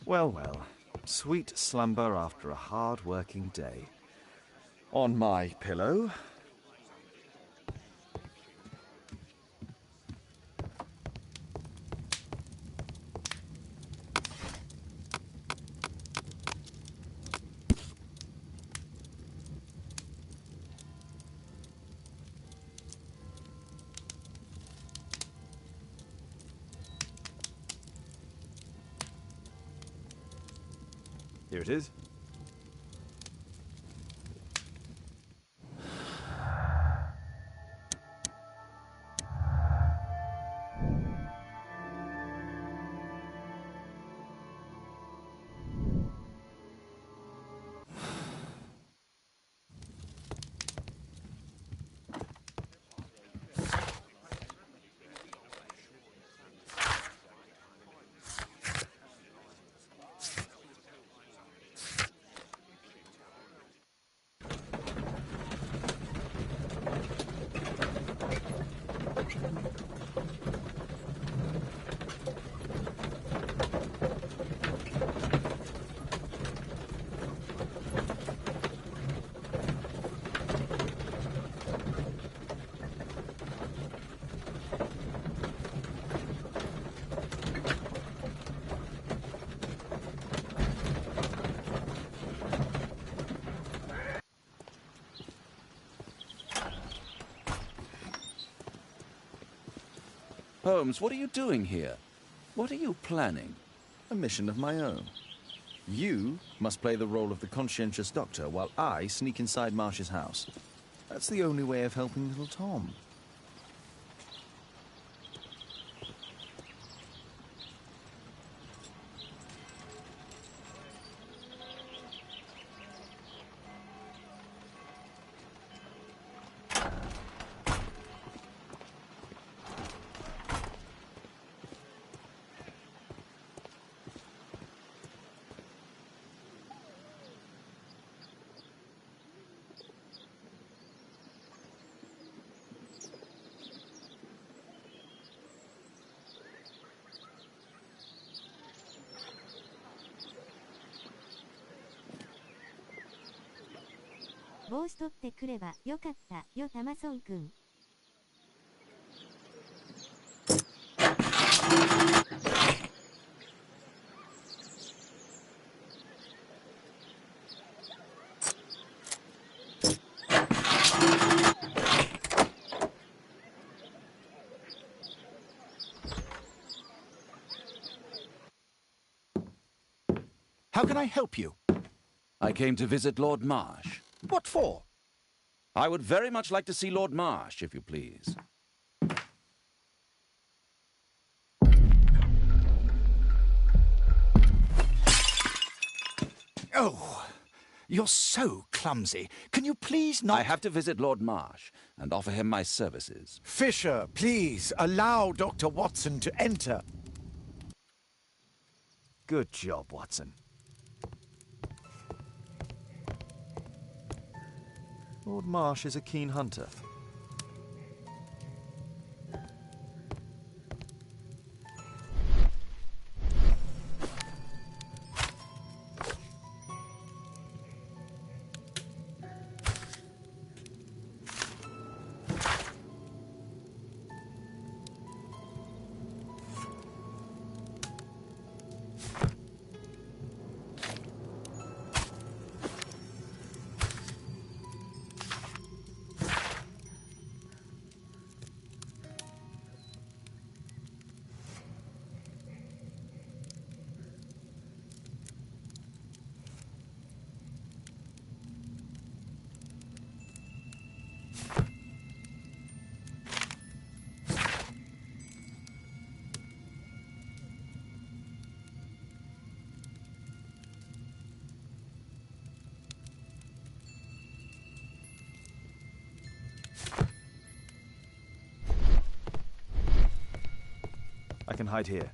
Well, well, sweet slumber after a hard-working day. On my pillow. Here it is. Holmes, what are you doing here? What are you planning? A mission of my own. You must play the role of the conscientious doctor while I sneak inside Marsh's house. That's the only way of helping little Tom.帽子取ってくればよかったよタマソンくん。How can I help you? I came to visit Lord Marsh. What for? I would very much like to see Lord Marsh, if you please. Oh, you're so clumsy. Can you please not... I have to visit Lord Marsh and offer him my services. Fisher, please, allow Dr. Watson to enter. Good job, Watson. Lord Marsh is a keen hunter. I can hide here.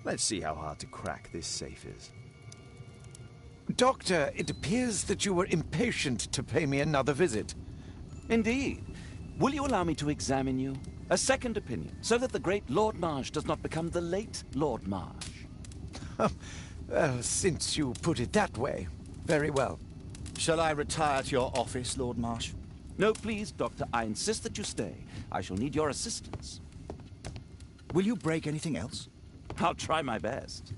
Let's see how hard to crack this safe is. Doctor, it appears that you were impatient to pay me another visit. Indeed. Will you allow me to examine you? A second opinion, so that the great Lord Marsh does not become the late Lord Marsh. Well, since you put it that way, very well. Shall I retire to your office, Lord Marsh? No, please, Doctor. I insist that you stay. I shall need your assistance. Will you break anything else? I'll try my best.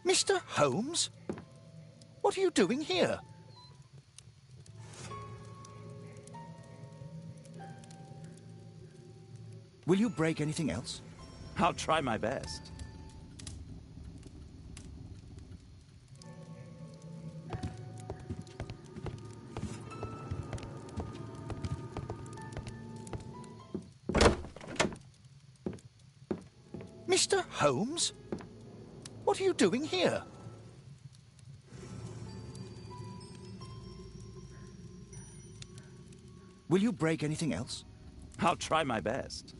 Mr. Holmes? What are you doing here? Will you break anything else? I'll try my best. Mr. Holmes? What are you doing here? Will you break anything else? I'll try my best.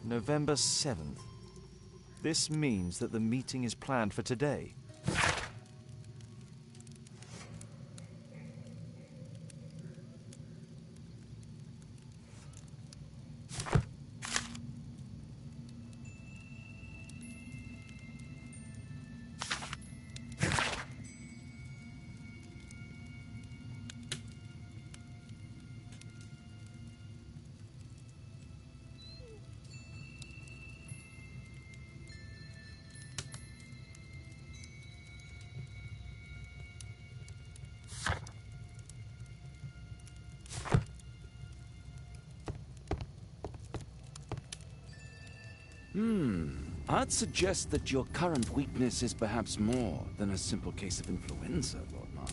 November 7th. This means that the meeting is planned for today. I'd suggest that your current weakness is perhaps more than a simple case of influenza, Lord Marsh.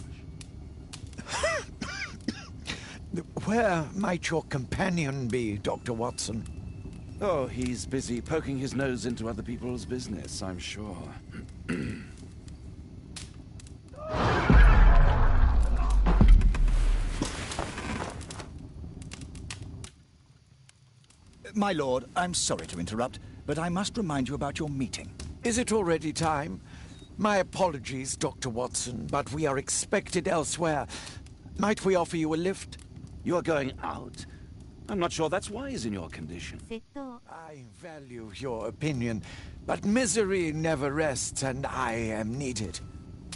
Where might your companion be, Dr. Watson? Oh, he's busy poking his nose into other people's business, I'm sure. My lord, I'm sorry to interrupt, but I must remind you about your meeting. Is it already time? My apologies, Dr. Watson, but we are expected elsewhere. Might we offer you a lift? You are going out? I'm not sure that's wise in your condition. I value your opinion, but misery never rests, and I am needed.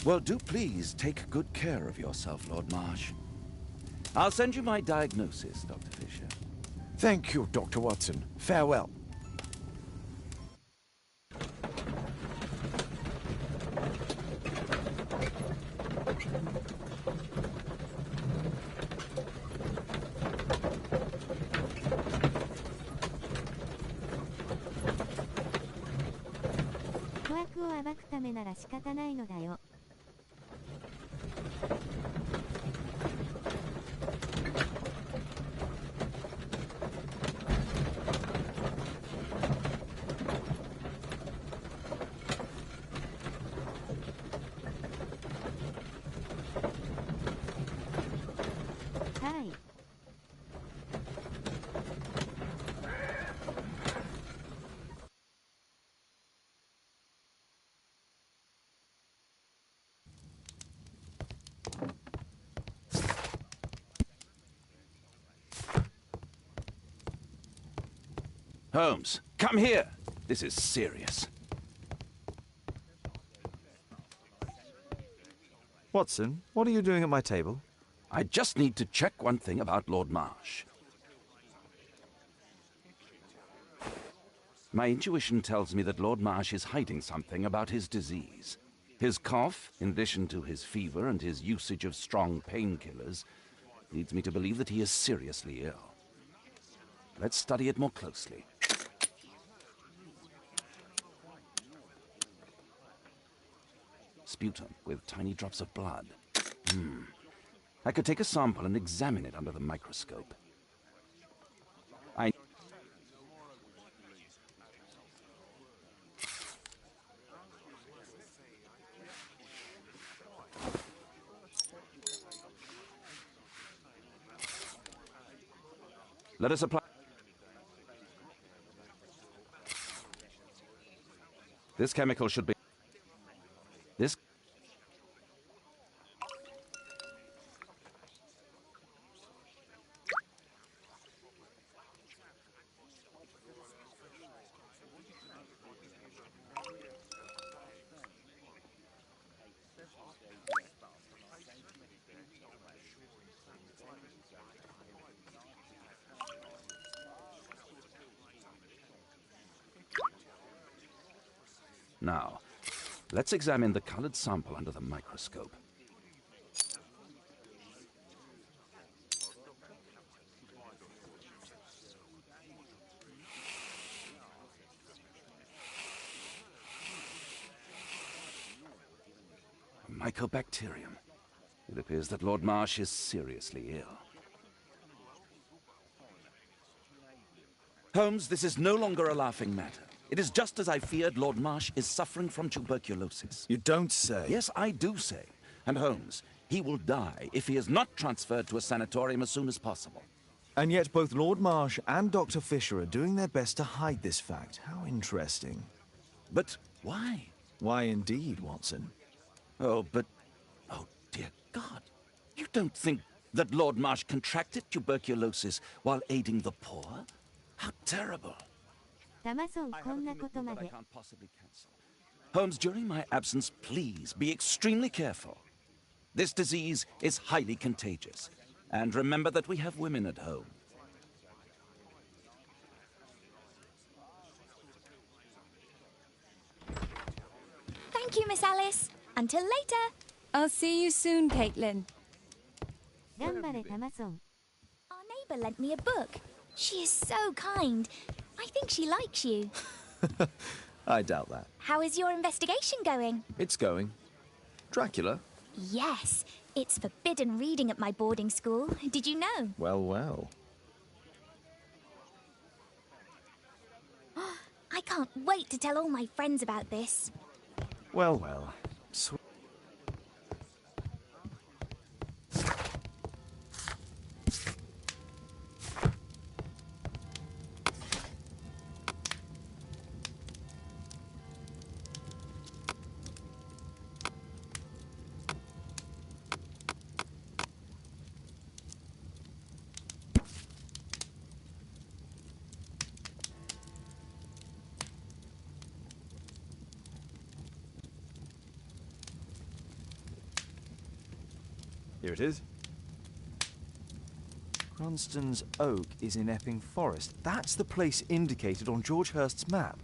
Well, do please take good care of yourself, Lord Marsh. I'll send you my diagnosis, Dr. Fisher. Thank you, Dr. Watson. Farewell. Holmes, come here. This is serious. Watson, what are you doing at my table? I just need to check one thing about Lord Marsh. My intuition tells me that Lord Marsh is hiding something about his disease. His cough, in addition to his fever and his usage of strong painkillers, leads me to believe that he is seriously ill. Let's study it more closely. Sputum with tiny drops of blood. I could take a sample and examine it under the microscope. Let us apply. This chemical should be... This... Now, let's examine the colored sample under the microscope. Mycobacterium. It appears that Lord Marsh is seriously ill. Holmes, this is no longer a laughing matter. It is just as I feared. Lord Marsh is suffering from tuberculosis. You don't say. Yes, I do say. And Holmes, he will die if he is not transferred to a sanatorium as soon as possible. And yet both Lord Marsh and Dr. Fisher are doing their best to hide this fact. How interesting. But why? Why indeed, Watson? Oh, but... Oh, dear God. You don't think that Lord Marsh contracted tuberculosis while aiding the poor? How terrible. タマソン、こんなことまで。 Holmes, during my absence, please be extremely careful. This disease is highly contagious. And remember that we have women at home. Thank you, Miss Alice. Until later. I'll see you soon, Caitlin. 頑張れ、タマソン。 Our neighbour lent me a book. She is so kind. I think she likes you. I doubt that. How is your investigation going? It's going. Dracula? Yes. It's forbidden reading at my boarding school. Did you know? Well, well. I can't wait to tell all my friends about this. Well, well. Here it is. Cranston's Oak is in Epping Forest. That's the place indicated on George Hurst's map.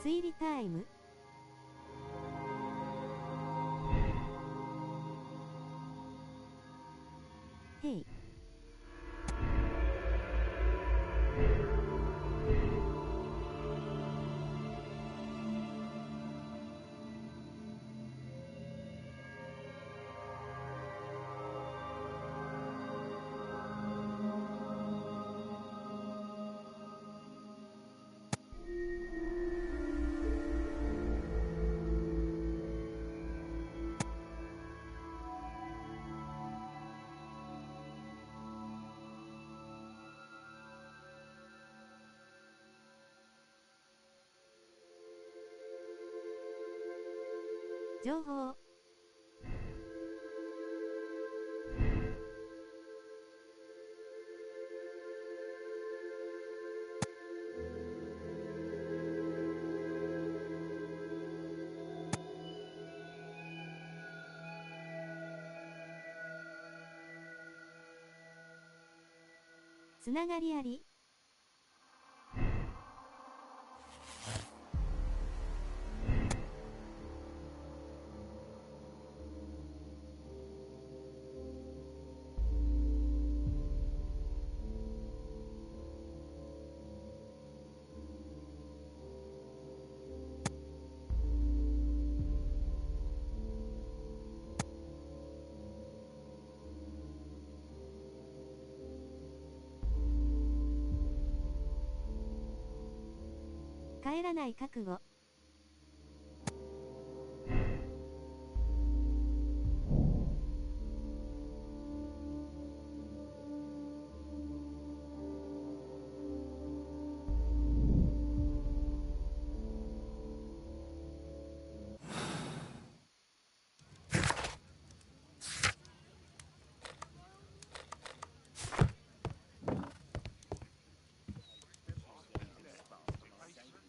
推理タイム。へい。情報。つながりあり。帰らない覚悟。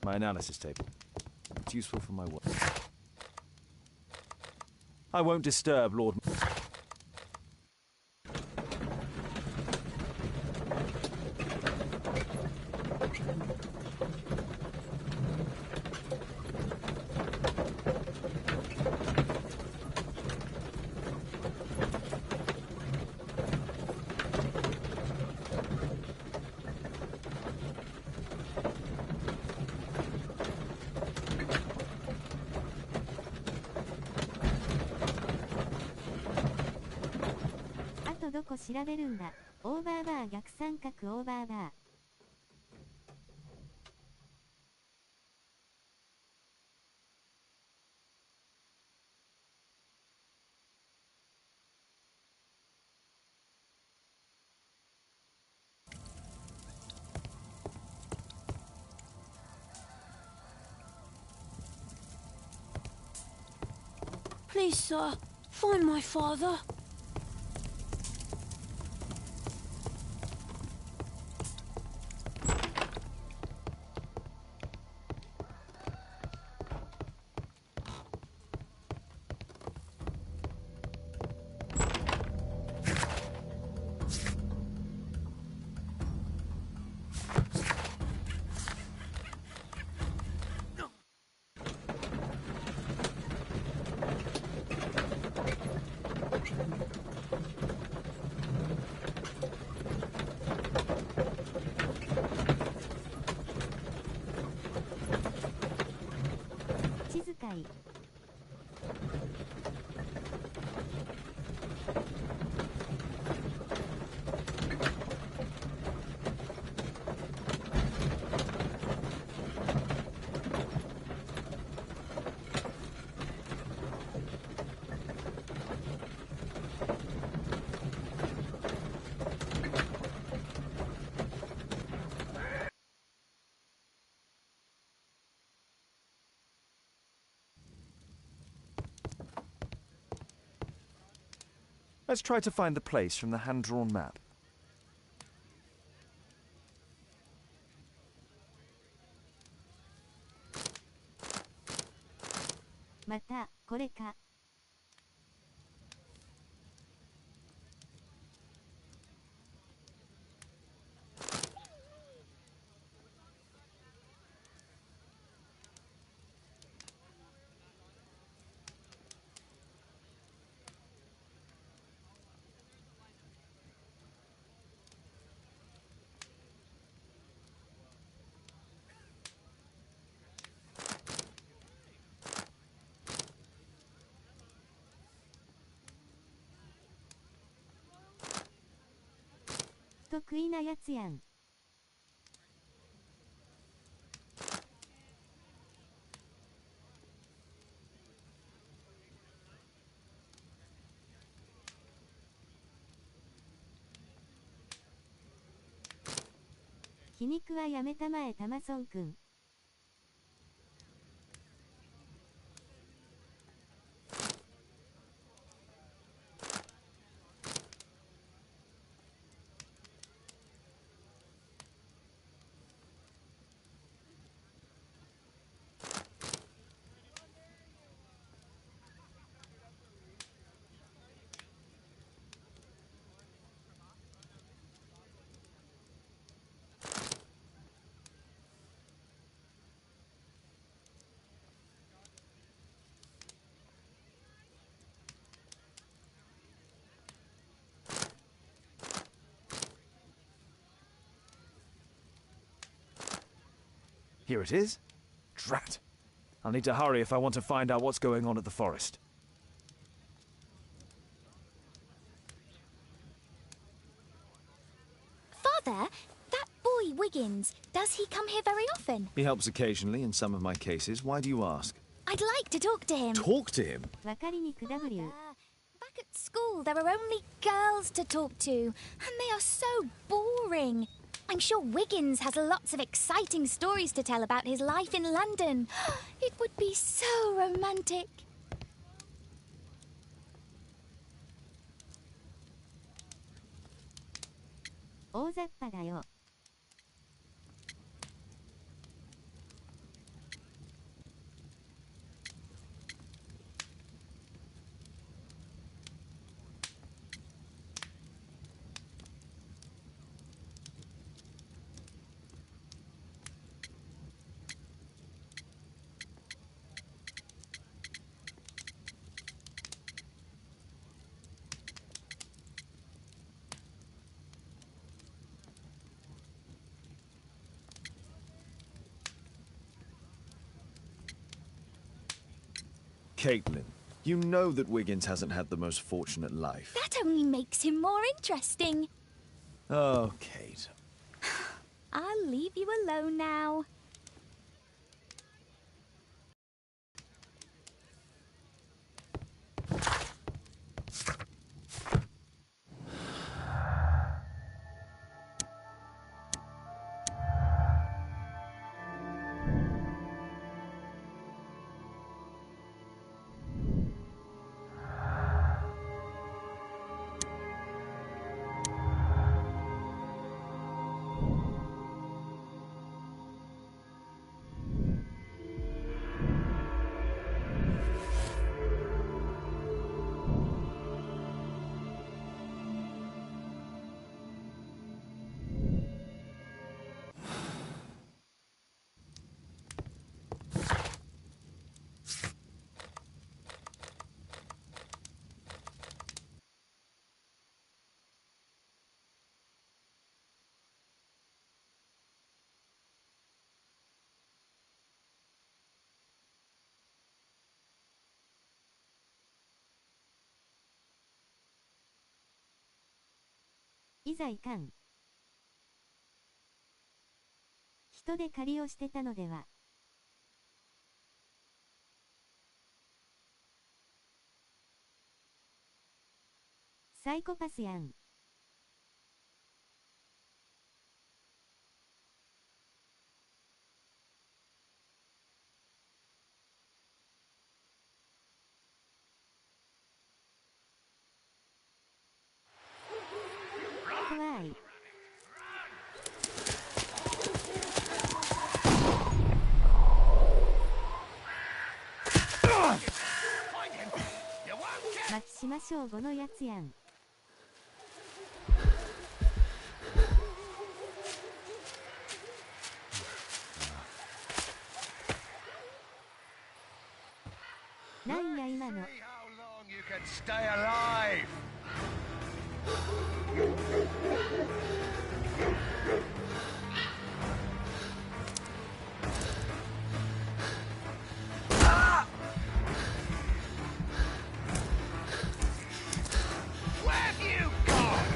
My analysis table. It's useful for my work. I won't disturb Lord...どこ調べるんだ。オーバーバー逆三角オーバーバー。Please, sir, find my father. Let's try to find the place from the hand-drawn map. Mata, これか。得意なやつやん。皮肉はやめたまえタマソンくん。Here it is. Drat. I'll need to hurry if I want to find out what's going on at the forest. Father, that boy Wiggins, does he come here very often? He helps occasionally in some of my cases. Why do you ask? I'd like to talk to him. Talk to him? わかりにく W。 Back at school, there are only girls to talk to, and they are so boring. I'm sure Wiggins has lots of exciting stories to tell about his life in London. It would be so romantic. Caitlin, you know that Wiggins hasn't had the most fortunate life. That only makes him more interesting. Oh, Kate. I'll leave you alone now.「いざいかん。人で借りをしてたのでは。サイコパスやん。怖い。松島省吾のやつやん。なんや今の。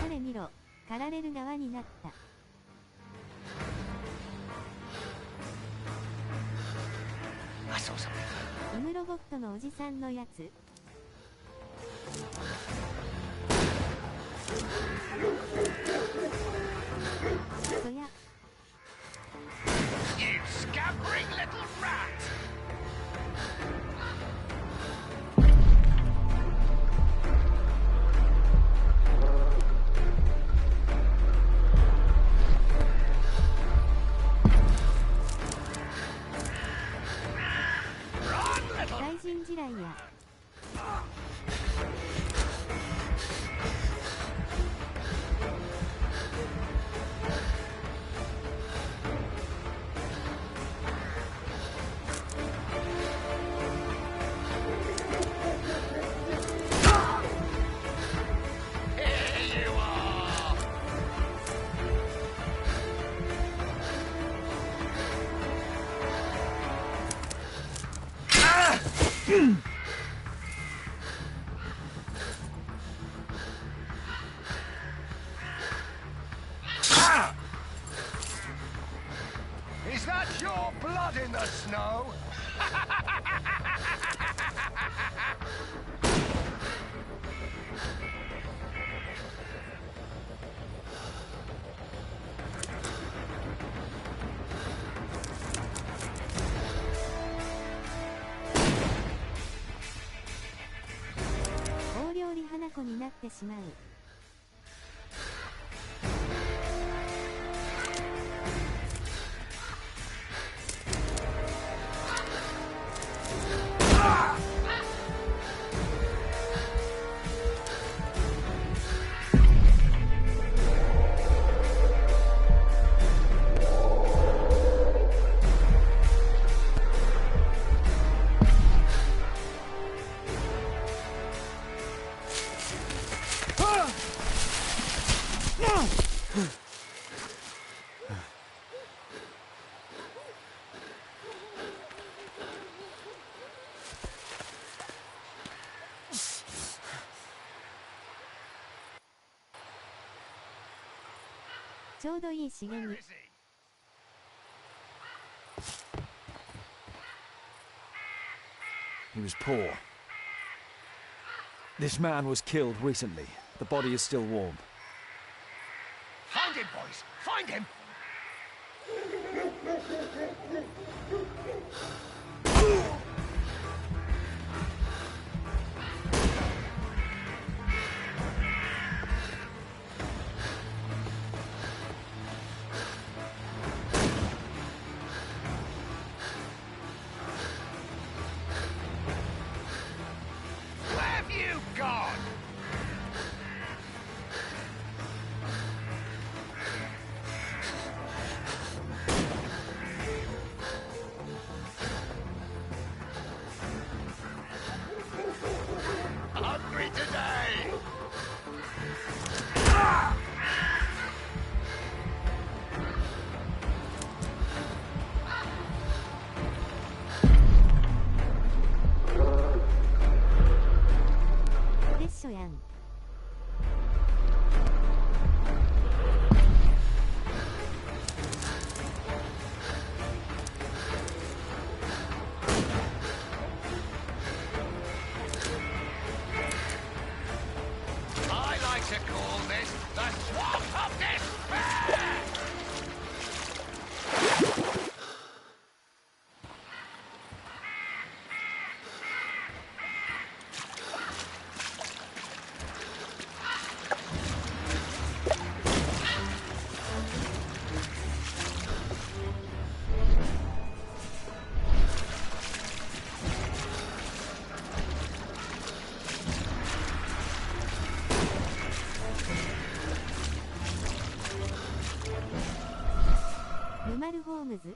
彼見ろ、狩られる側になった。イムロボットのおじさんのやつ。そや。大人地雷や。Is that your blood in the snow?大料理花子になってしまう。ちょうどいい茂み。He was poor. This man was killed recently. The body is still warm. Find him, boys! Find him! Where have you gone? Hungry today! I like to call this the Swamp of Despair! Numal Holmes.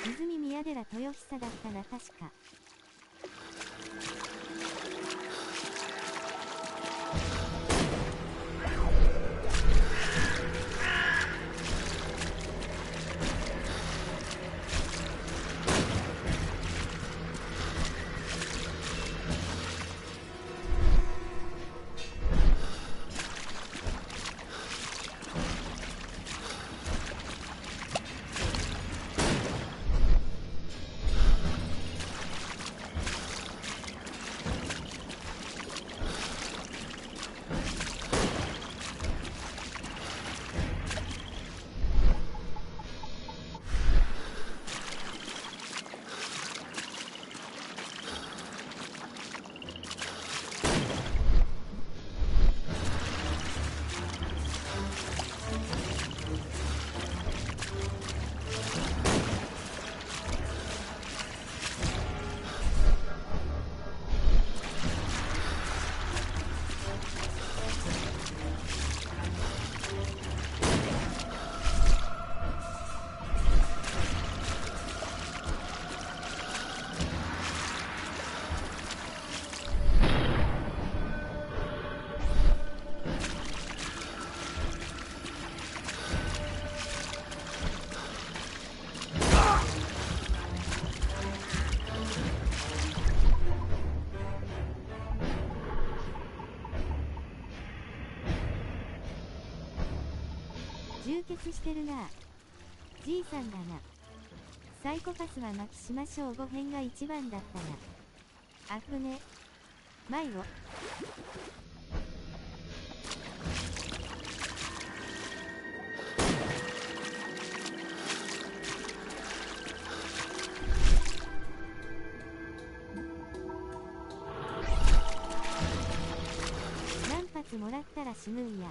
泉宮寺豊久だったな確か。充血してるな。じいさんだな。サイコパスはマキシマショー5編が一番だったな。あぶね。迷子。何発もらったら死ぬんや。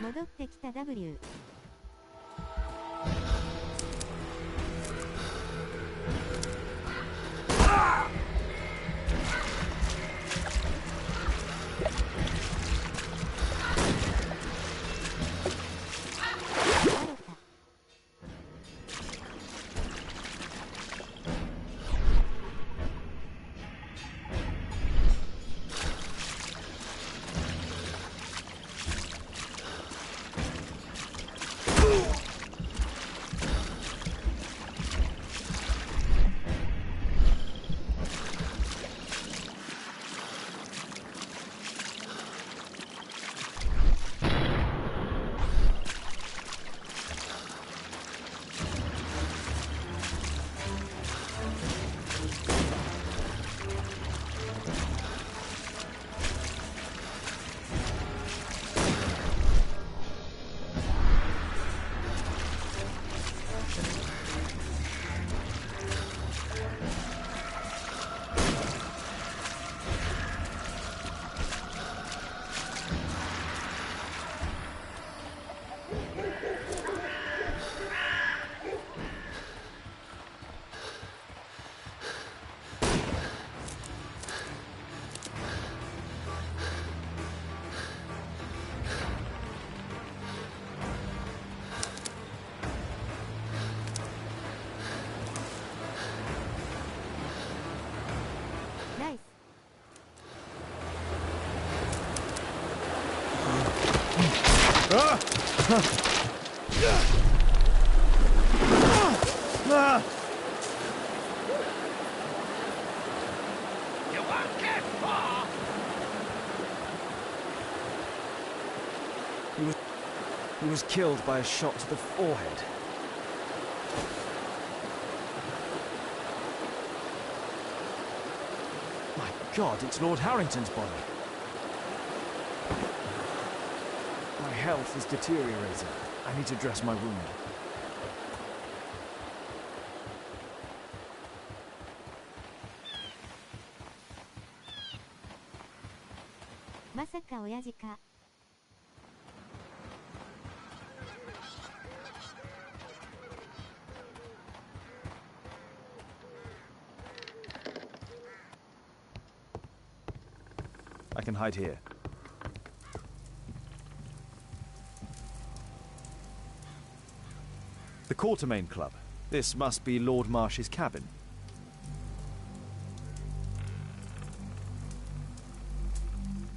戻ってきた W。You won't get far! He was killed by a shot to the forehead. My God, it's Lord Harrington's body. My health is deteriorating. I need to dress my wound. Masaka oyaji ka. I can hide here. The Quartermain Club. This must be Lord Marsh's cabin.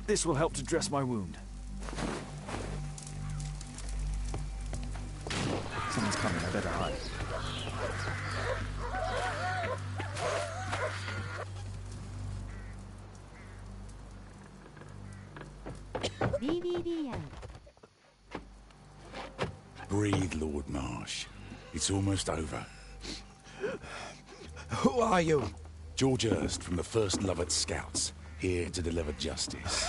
This will help to dress my wound. Someone's coming, I better hide. DVD やん。 Breathe, Lord Marsh. It's almost over. Who are you? George Hurst from the 1st Lovett Scouts, here to deliver justice.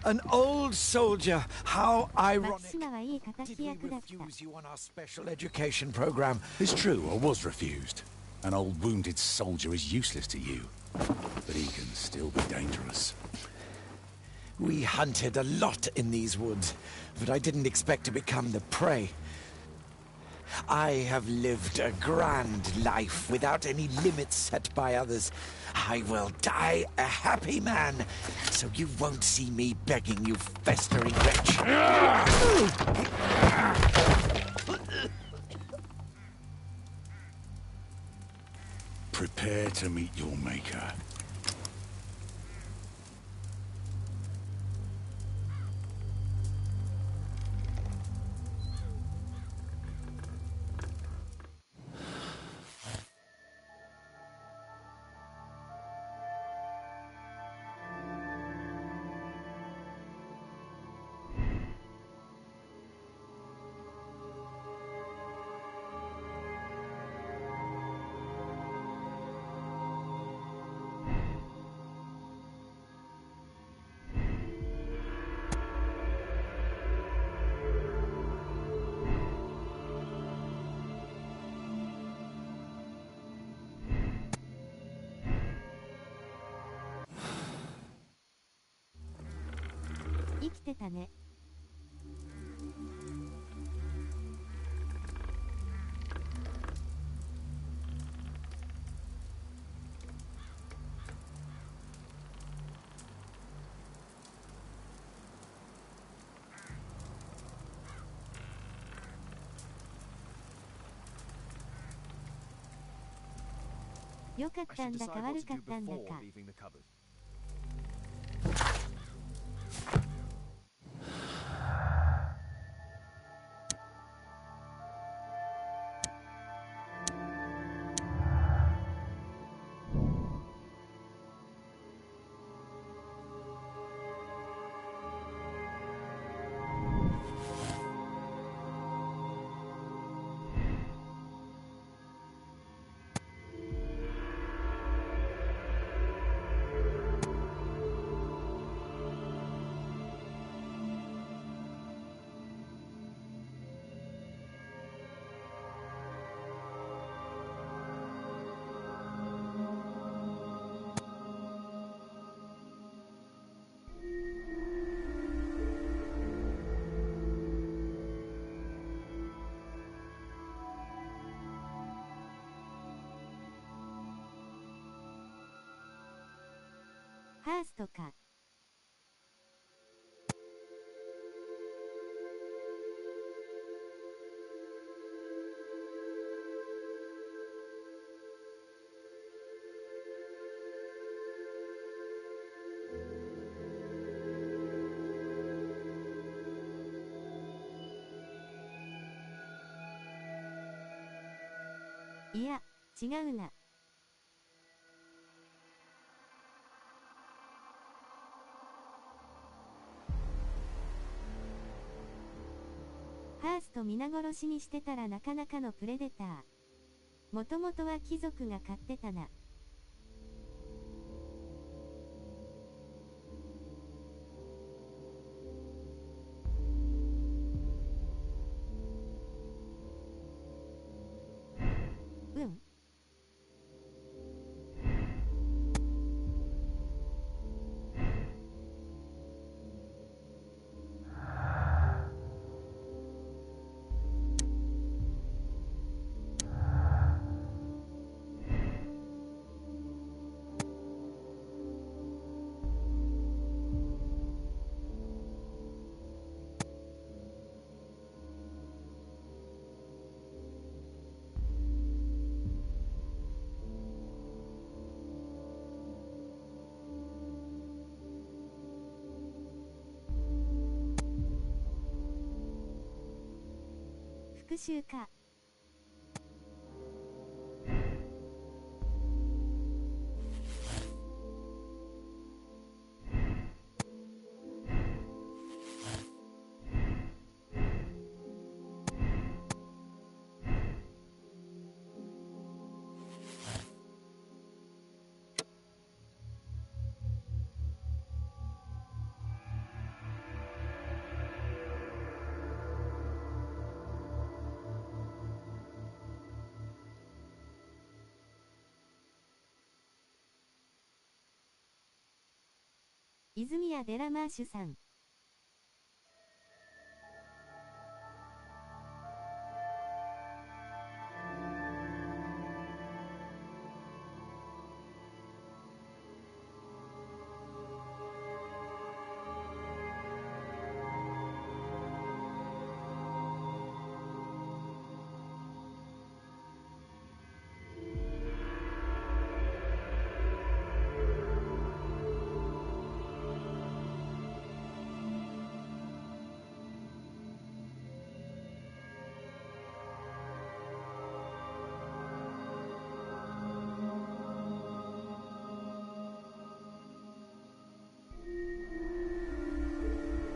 An old soldier. How ironic. 松島はいい敵 Did we 役だった。 refuse you on our special education program? It's true, I was refused. An old wounded soldier is useless to you, but he can still be dangerous. We hunted a lot in these woods, but I didn't expect to become the prey. I have lived a grand life without any limits set by others. I will die a happy man, so you won't see me begging, you festering wretch. Prepare to meet your maker. 良かったんだか悪かったんだか。ハーストか。いや、違うな。ハースト皆殺しにしてたらなかなかのプレデター。もともとは貴族が飼ってたな。うん。復讐か。泉谷デラマーシュさん。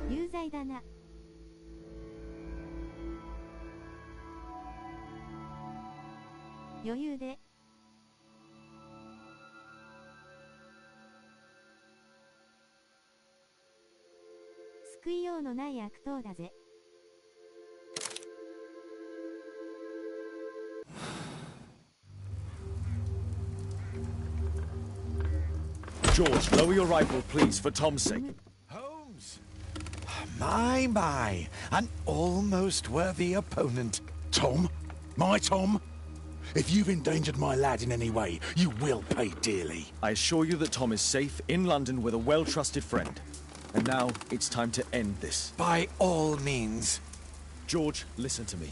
有罪だな。余裕で。救いようのない悪党だぜ。George, lower your rifle, please, for Tom's sake. Holmes! My, an almost worthy opponent. Tom? My Tom? If you've endangered my lad in any way, you will pay dearly. I assure you that Tom is safe in London with a well-trusted friend. And now, it's time to end this. By all means. George, listen to me.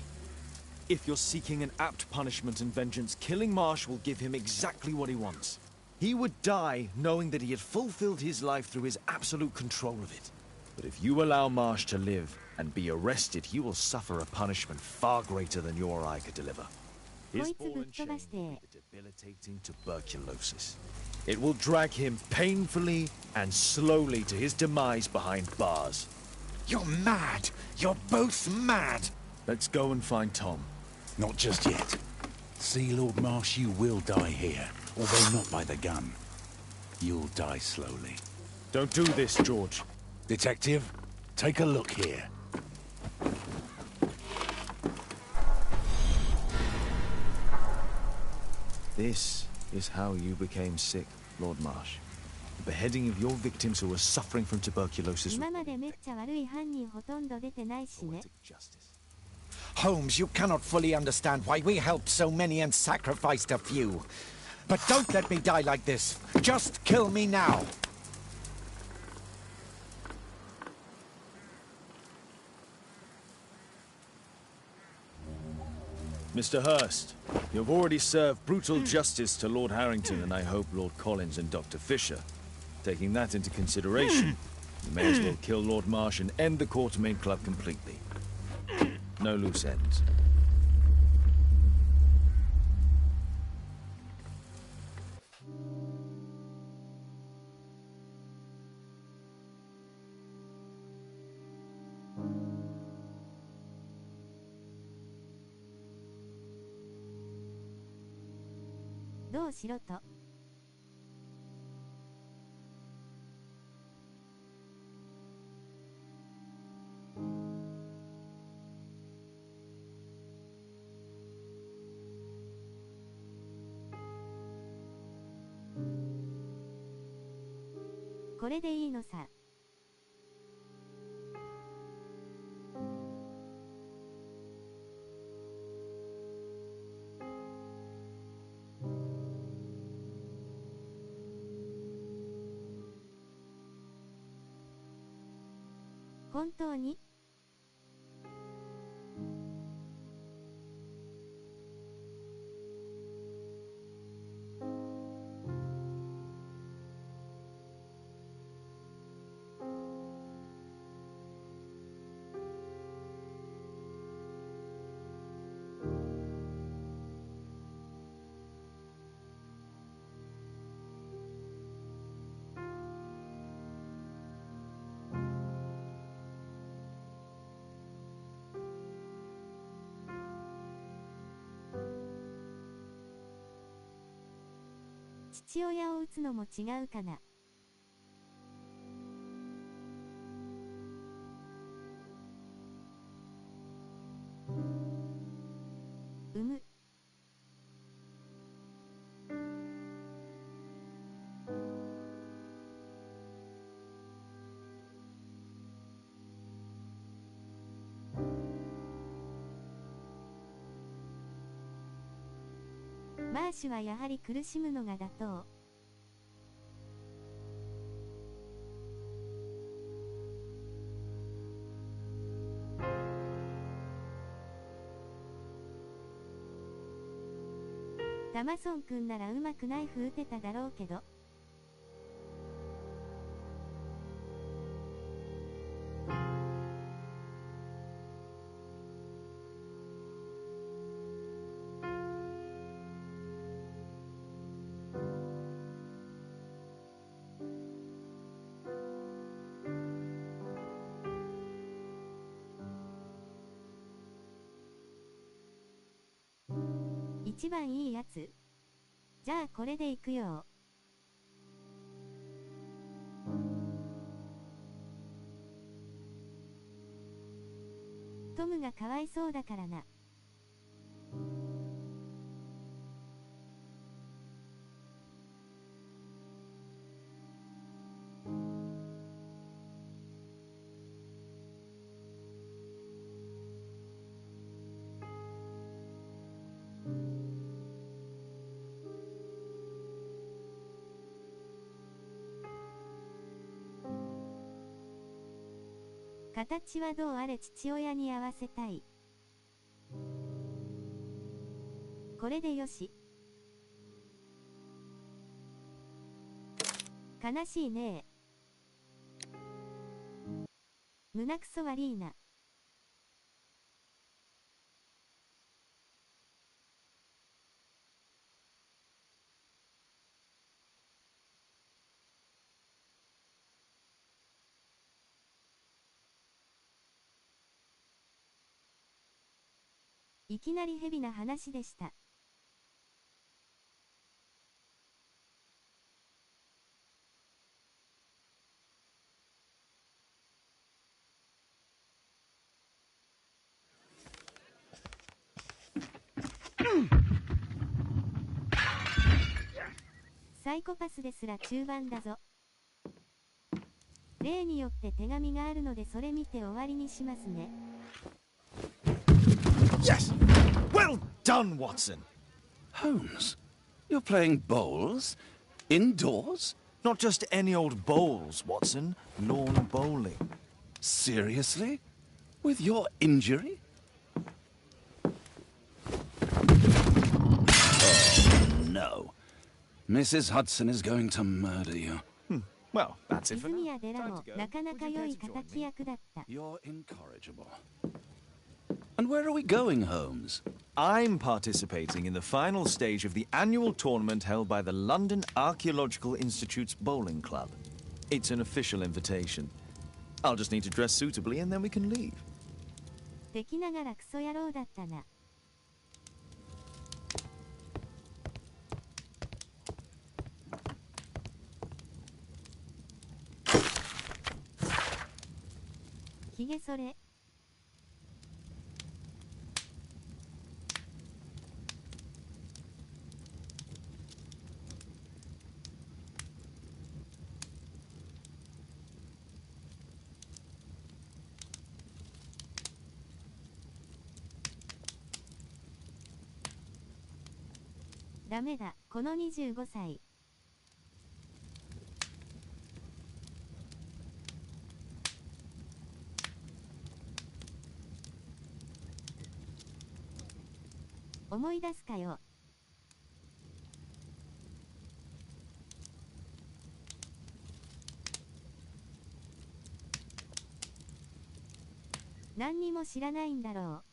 If you're seeking an apt punishment and vengeance, killing Marsh will give him exactly what he wants. He would die knowing that he had fulfilled his life through his absolute control of it. But if you allow Marsh to live and be arrested, he will suffer a punishment far greater than you or I could deliver. His ball and chain will be the debilitating tuberculosis. It will drag him painfully and slowly to his demise behind bars. You're mad! You're both mad! Let's go and find Tom. Not just yet. See, Lord Marsh, you will die here, although not by the gun. You'll die slowly. Don't do this, George. Detective, take a look here. This is how you became sick, Lord Marsh. The beheading of your victims who were suffering from tuberculosis. 今までめっちゃ悪い犯人ほとんど出てないしね。 Holmes, you cannot fully understand why we helped so many and sacrificed a few. But don't let me die like this. Just kill me now. Mr. Hurst, you've already served brutal justice to Lord Harrington and I hope Lord Collins and Dr. Fisher. Taking that into consideration, you may as well kill Lord Marsh and end the Quartermain Club completely. No loose ends.どうしろと。これでいいのさ。本当に？父親を撃つのも違うかな。産む。マーシュはやはり苦しむのが妥当。タマソン君ならうまくナイフ撃てただろうけど。一番いいやつ？じゃあこれでいくよ。トムがかわいそうだからな。形はどうあれ父親に会わせたい。これでよし。悲しいねえ。胸くそ悪いな。いきなりヘビな話でした。サイコパスですら中盤だぞ。例によって手紙があるのでそれ見て終わりにしますね。Yes! Well done, Watson! Holmes, you're playing bowls? Indoors? Not just any old bowls, Watson. Lawn bowling. Seriously? With your injury? Oh, no. Mrs. Hudson is going to murder you. Well, that's it for now. 泉谷デラもなかなか良い敵役だった。You're incorrigible. And where are we going, Holmes? I'm participating in the final stage of the annual tournament held by the London Archaeological Institute's bowling club. It's an official invitation. I'll just need to dress suitably and then we can leave. 敵ながらクソ野郎だったな。ひげそれ。ダメだ、この25歳。思い出すかよ。何にも知らないんだろう。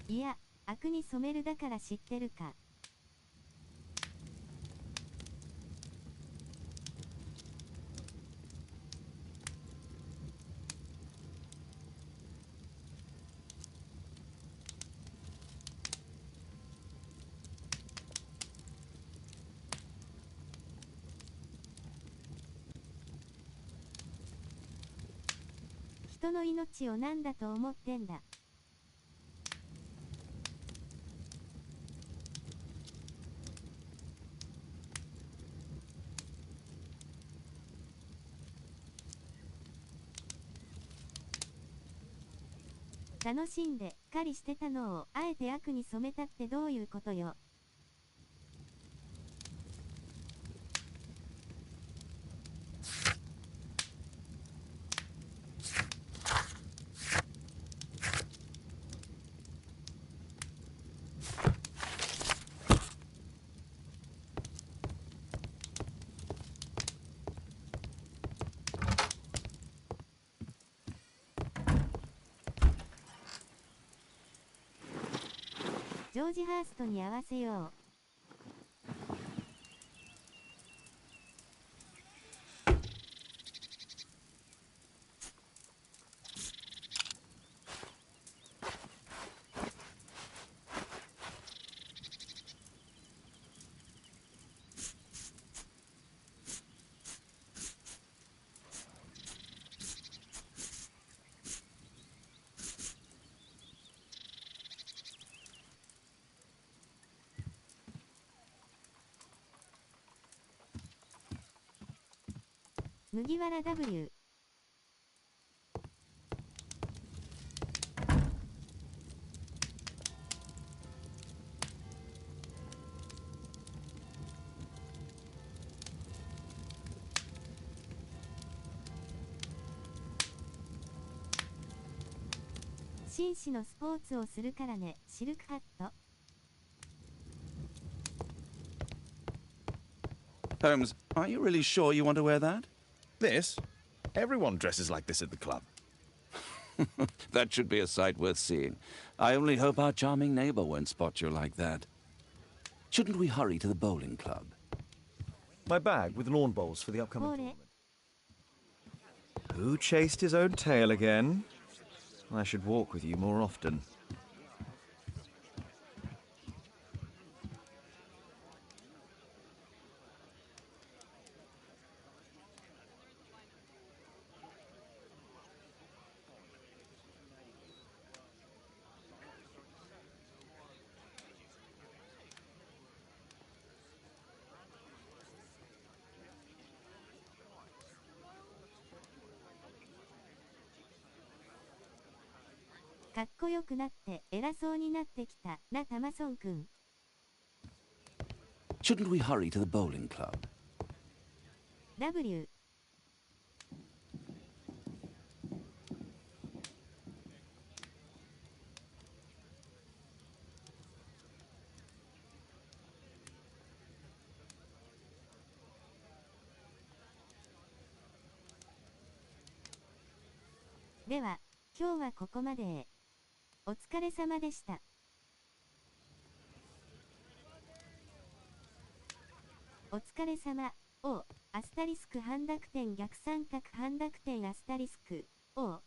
いや、悪に染めるだから知ってるか。人の命を何だと思ってんだ。楽しんで狩りしてたのをあえて悪に染めたってどういうことよ。ジョージ・ハーストに合わせよう。麦わら W。紳士のスポーツをするからね、シルクハット。Holmes, are you really sure you want to wear that? This? Everyone dresses like this at the club. That should be a sight worth seeing. I only hope our charming neighbor won't spot you like that. Shouldn't we hurry to the bowling club? My bag with lawn bowls for the upcoming Ore. tournament. Who chased his own tail again? I should walk with you more often.かっこよくなって偉そうになってきたなタマソンくん。Shouldn't we hurry to the bowling club? W。では、今日はここまでへ。お疲れ様でした。お疲れ様。O、アスタリスク半濁点逆三角半濁点アスタリスク。O。